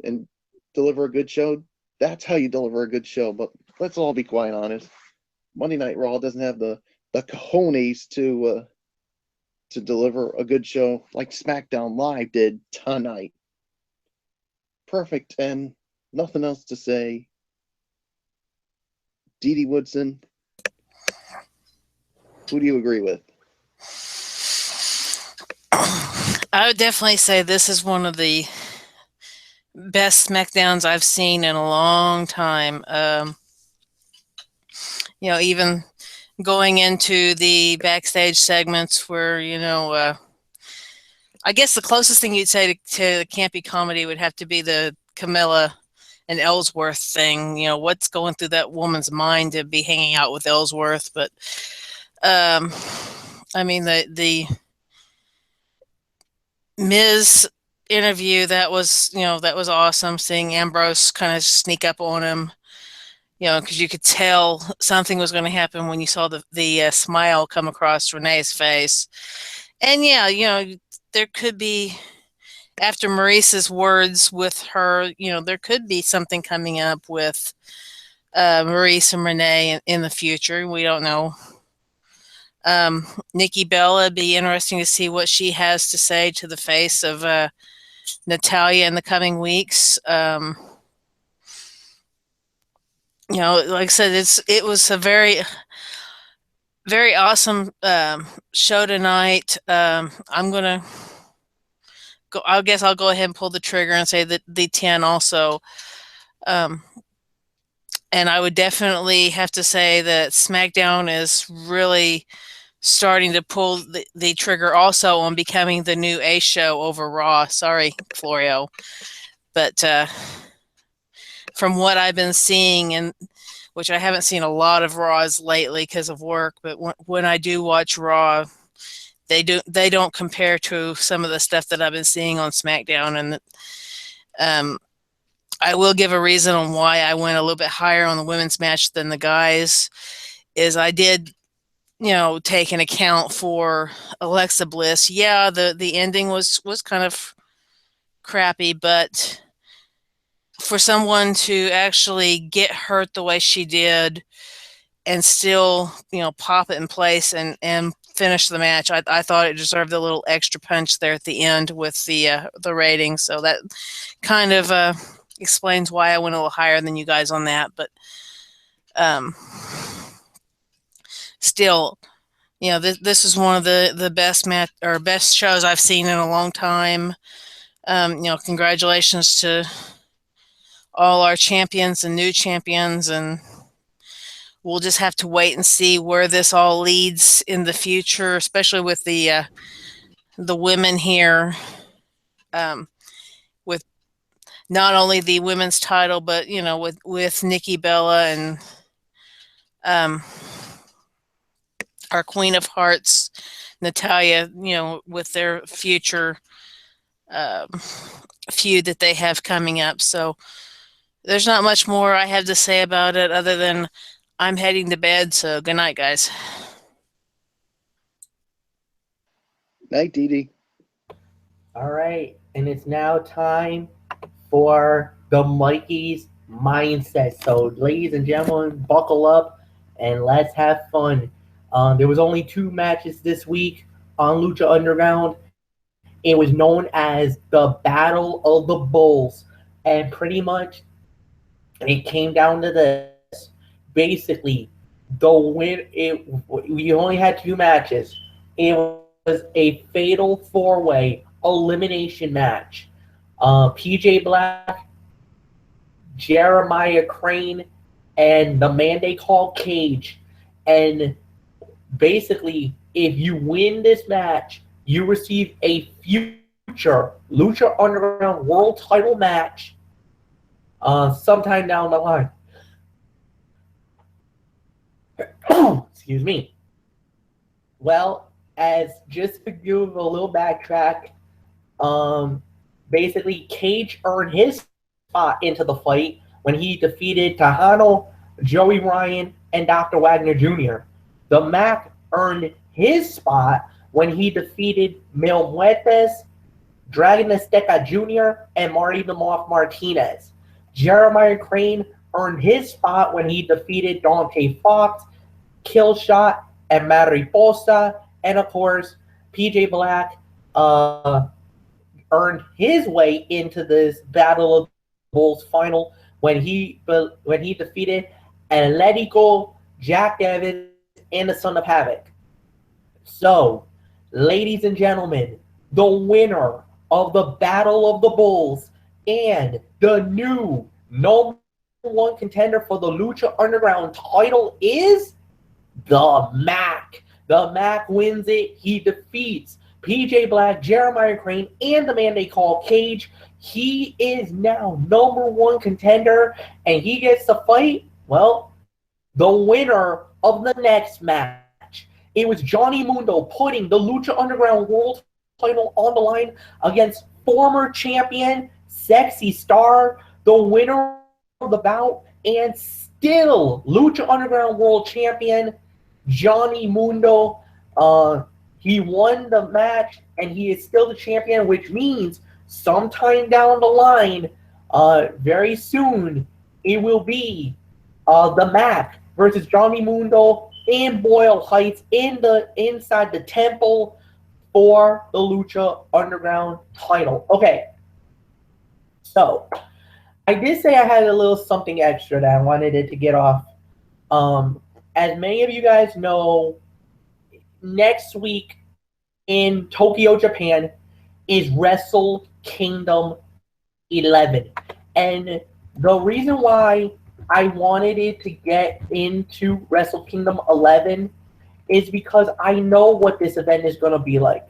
and deliver a good show, that's how you deliver a good show. But let's all be quite honest. Monday Night Raw doesn't have the cojones to deliver a good show like SmackDown Live did tonight. Perfect 10. Nothing else to say. Dee Woodson, who do you agree with? I would definitely say this is one of the best SmackDowns I've seen in a long time. Even going into the backstage segments where, I guess the closest thing you'd say to campy comedy would have to be the Camilla and Ellsworth thing. What's going through that woman's mind to be hanging out with Ellsworth? But, I mean, the Miz interview, that was awesome. Seeing Ambrose kind of sneak up on him, because you could tell something was going to happen when you saw the smile come across Renee's face. And there could be, after Maurice's words with her, there could be something coming up with Maurice and Renee in the future. We don't know. Nikki Bella, it'd be interesting to see what she has to say to the face of Natalya in the coming weeks. Like I said, it was a very, very awesome show tonight. I'm gonna go. I guess I'll go ahead and pull the trigger and say that the 10 also. And I would definitely have to say that SmackDown is really starting to pull the trigger also on becoming the new A show over Raw. Sorry, Florio. But from what I've been seeing, and which I haven't seen a lot of Raws lately because of work, but when I do watch Raw, they don't compare to some of the stuff that I've been seeing on SmackDown. And I will give a reason on why I went a little bit higher on the women's match than the guys. Is I did, take an account for Alexa Bliss. Yeah, the ending was kind of crappy, but for someone to actually get hurt the way she did and still, pop it in place and finish the match, I thought it deserved a little extra punch there at the end with the rating. So that kind of explains why I went a little higher than you guys on that. But still, this is one of the best shows I've seen in a long time. Congratulations to all our champions and new champions, and we'll just have to wait and see where this all leads in the future, especially with the women here, with not only the women's title, but with Nikki Bella and our Queen of Hearts, Natalya, with their future feud that they have coming up. So there's not much more I have to say about it other than I'm heading to bed. So good night, guys. Night, Dee. All right, and it's now time for the Mikey's Mindset. So, ladies and gentlemen, buckle up and let's have fun. There was only 2 matches this week. on Lucha Underground. It was known as the Battle of the Bulls. And pretty much it came down to this. Basically, we only had two matches. It was a fatal four-way elimination match. PJ Black, Jeremiah Crane, and the man they call Cage. And basically, if you win this match, you receive a future Lucha Underground World Title match sometime down the line. Excuse me. Well, as just to give a little backtrack, basically Cage earned his spot into the fight when he defeated Tejano, Joey Ryan, and Dr. Wagner Jr. The Mac earned his spot when he defeated Mil Muertes, Dragon Azteca Jr., and Marty the Moth Martinez. Jeremiah Crane earned his spot when he defeated Dante Fox, Killshot, and Mariposa. And of course, PJ Black earned his way into this Battle of the Bulls final when he defeated Atletico, Jack Davis, and the Son of Havoc. So, ladies and gentlemen, the winner of the Battle of the Bulls and the new #1 contender for the Lucha Underground title is the Mac. The Mac wins it. He defeats PJ Black, Jeremiah Crane, and the man they call Cage. He is now #1 contender, and he gets to fight, well, the winner of the next match. It was Johnny Mundo putting the Lucha Underground World title on the line against former champion Sexy Star, the winner of the bout, and still Lucha Underground World Champion Johnny Mundo. He won the match, and he is still the champion, which means sometime down the line, very soon, it will be the Mac versus Johnny Mundo in Boyle Heights inside the temple for the Lucha Underground title. Okay, so I did say I had a little something extra that I wanted it to get off. As many of you guys know, next week in Tokyo, Japan, is Wrestle Kingdom 11. And the reason why I wanted it to get into Wrestle Kingdom 11 is because I know what this event is going to be like.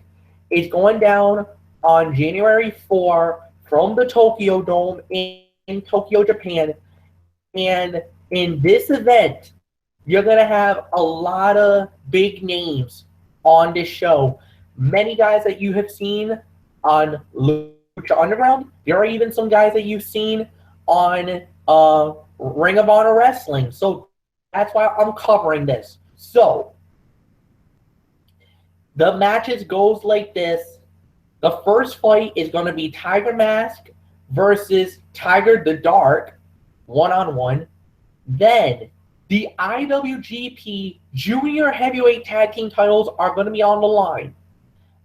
It's going down on January 4 from the Tokyo Dome in Tokyo, Japan. And in this event, you're going to have a lot of big names on this show. Many guys that you have seen on Lucha Underground. There are even some guys that you've seen on Ring of Honor Wrestling. So that's why I'm covering this. So the matches goes like this. The first fight is going to be Tiger Mask versus Tiger the Dark, 1-on-1. Then the IWGP Junior Heavyweight Tag Team titles are going to be on the line.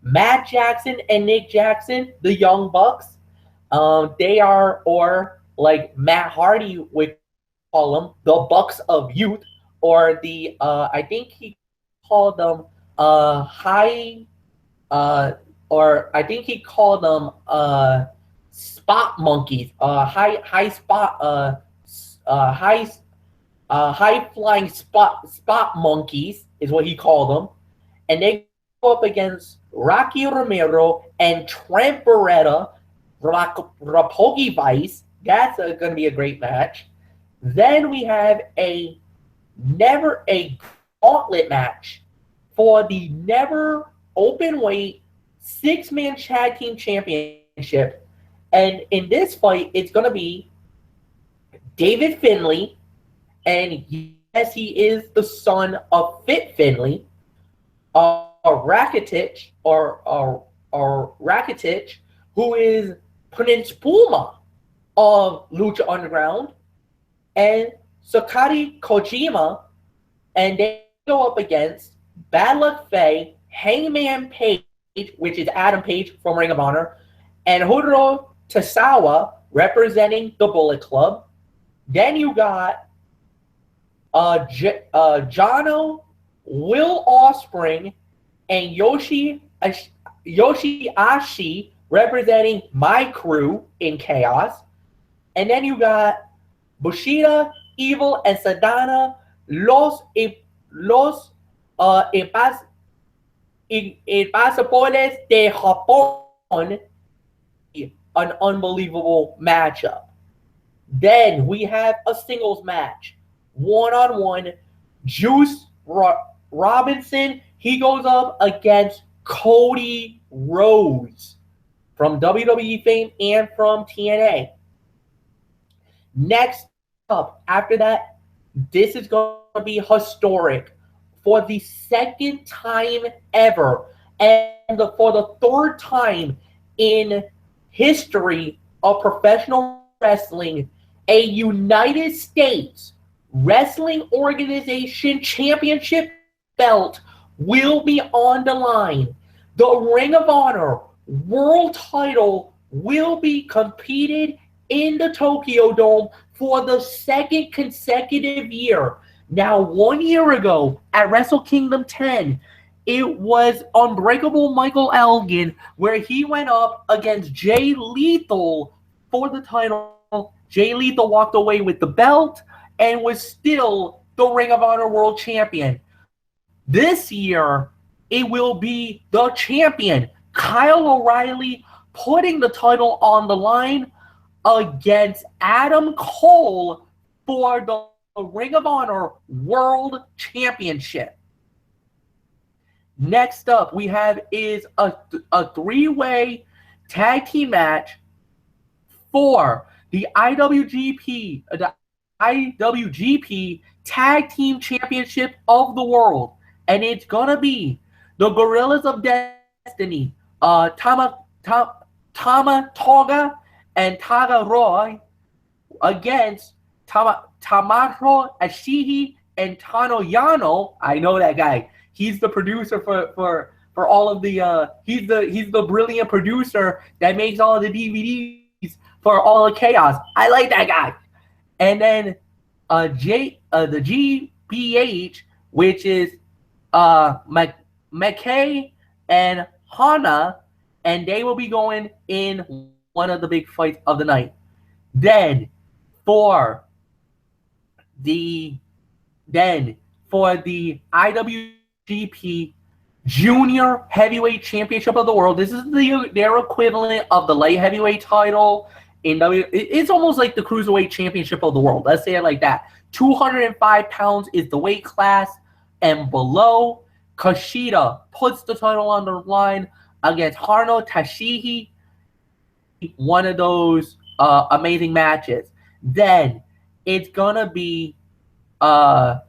Matt Jackson and Nick Jackson, the Young Bucks, they are, or like Matt Hardy would call them, the Bucks of Youth, or the, I think he called them spot monkeys, high flying spot monkeys is what he called them, and they go up against Rocky Romero and Trent Beretta, Rapogi Vice. That's going to be a great match. Then we have a gauntlet match for the never open weight 6-man tag team championship. And in this fight, it's going to be David Finlay, and yes, he is the son of Fit Finlay, Rakitic, Rakitic, who is Prince Puma of Lucha Underground, and Sakari Kojima, and they go up against Bad Luck Faye, Hangman Page, which is Adam Page from Ring of Honor, and Hiro Tasawa representing the Bullet Club. Then you got Jono, Will Ospreay, and Yoshihashi representing my crew in Chaos. And then you got Bushida, Evil, and Sadana, Los Impasables de Japón. An unbelievable matchup. Then we have a singles match, one-on-one. Juice Robinson, he goes up against Cody Rhodes from WWE fame and from TNA. Next up, after that, this is going to be historic for the second time ever and for the third time in history of professional wrestling. A United States Wrestling Organization Championship belt will be on the line. The Ring of Honor World title will be competed in the Tokyo Dome for the second consecutive year. Now, 1 year ago at Wrestle Kingdom 10, it was Unbreakable Michael Elgin, where he went up against Jay Lethal for the title. Jay Lethal walked away with the belt and was still the Ring of Honor World Champion. This year, it will be the champion, Kyle O'Reilly, putting the title on the line against Adam Cole for the Ring of Honor World Championship. Next up, we have is a three-way tag team match for the IWGP Tag Team Championship of the World, and it's gonna be the Gorillas of Destiny, Tama Tonga and Taga Roy against Tamaro Ashihi and Tano Yano. I know that guy. He's the producer for all of the he's the brilliant producer that makes all of the DVDs for all of Chaos. I like that guy. And then the GBH, which is McKay and Hana, and they will be going in one of the big fights of the night. Then for the IWGP Junior Heavyweight Championship of the World, this is their equivalent of the light heavyweight title in it's almost like the Cruiserweight Championship of the World. Let's say it like that. 205 pounds is the weight class and below. Kushida puts the title on the line against Haruno Tashihi. One of those amazing matches. Then it's gonna be then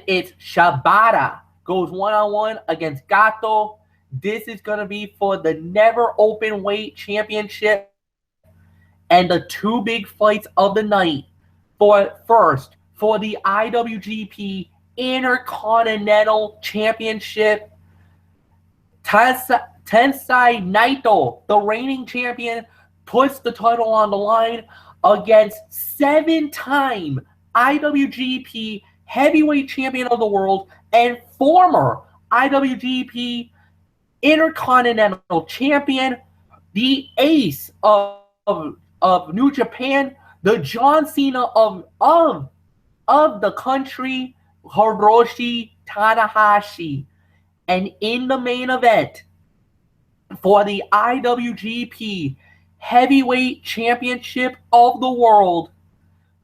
it's Shibata goes one-on-one against Gato. This is gonna be for the Never Open Weight Championship and the two big fights of the night. For the IWGP Intercontinental Championship, Tensai Naito, the reigning champion, puts the title on the line against seven-time IWGP Heavyweight Champion of the World and former IWGP Intercontinental Champion, the ace of New Japan, the John Cena of the country, Hiroshi Tanahashi. And in the main event for the IWGP Heavyweight Championship of the World,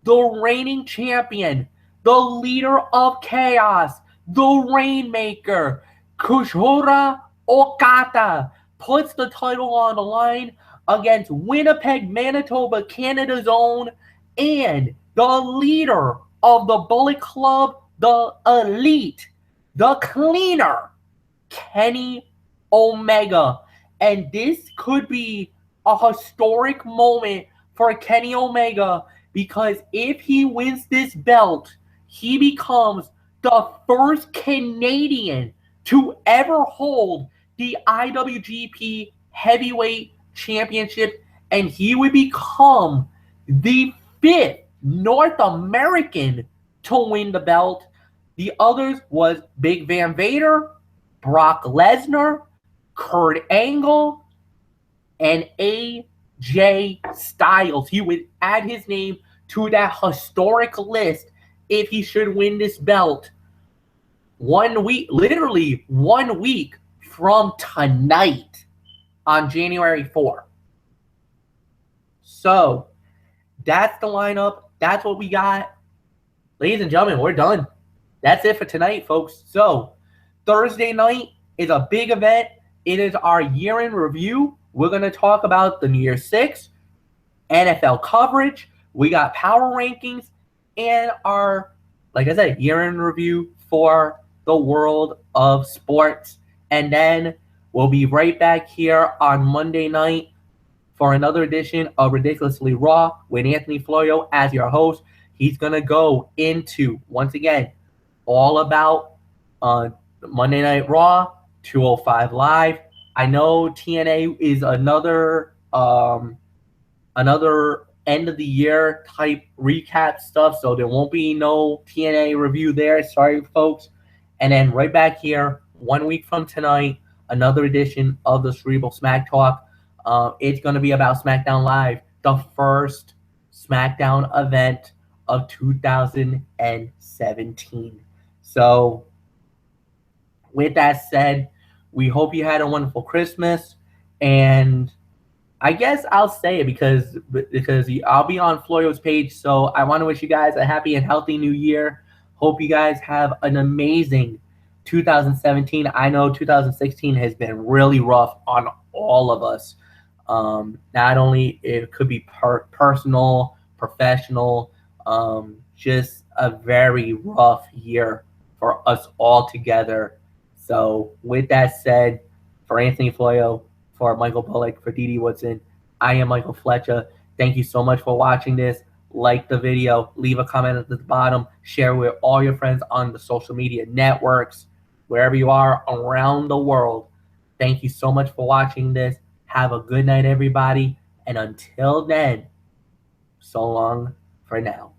the reigning champion, the leader of Chaos, the Rainmaker, Kushihara Okada, puts the title on the line against Winnipeg, Manitoba, Canada's own, and the leader of the Bullet Club, the Elite, the Cleaner, Kenny Omega. And this could be a historic moment for Kenny Omega, because if he wins this belt, he becomes the first Canadian to ever hold the IWGP Heavyweight Championship, and he would become the 5th North American to win the belt. The others was Big Van Vader, Brock Lesnar, Kurt Angle, and AJ Styles. He would add his name to that historic list if he should win this belt. 1 week, literally 1 week from tonight on January 4th. So that's the lineup. That's what we got. Ladies and gentlemen, we're done. That's it for tonight, folks. So Thursday night is a big event. It is our year-end review. We're going to talk about the New Year's 6, NFL coverage. We got power rankings and our, like I said, year-end review for the world of sports. And then we'll be right back here on Monday night for another edition of Ridiculously Raw with Anthony Florio as your host. He's going to go into, once again, all about Monday Night Raw, 205 Live. I know TNA is another end of the year type recap stuff, so there won't be no TNA review there. Sorry, folks. And then right back here, 1 week from tonight, another edition of the Cerebral Smack Talk. It's going to be about Smackdown Live, the first Smackdown event of 2017. So with that said, we hope you had a wonderful Christmas, and I guess I'll say it because I'll be on Florio's page, so I want to wish you guys a happy and healthy new year. Hope you guys have an amazing 2017. I know 2016 has been really rough on all of us. Not only it could be personal, professional, just a very rough year for us all together. So with that said, for Anthony Florio, for Michael Bullock, for Dee Woodson, I am Michael Fletcher. Thank you so much for watching this. Like the video, leave a comment at the bottom, share with all your friends on the social media networks, wherever you are around the world. Thank you so much for watching this. Have a good night, everybody. And until then, so long for now.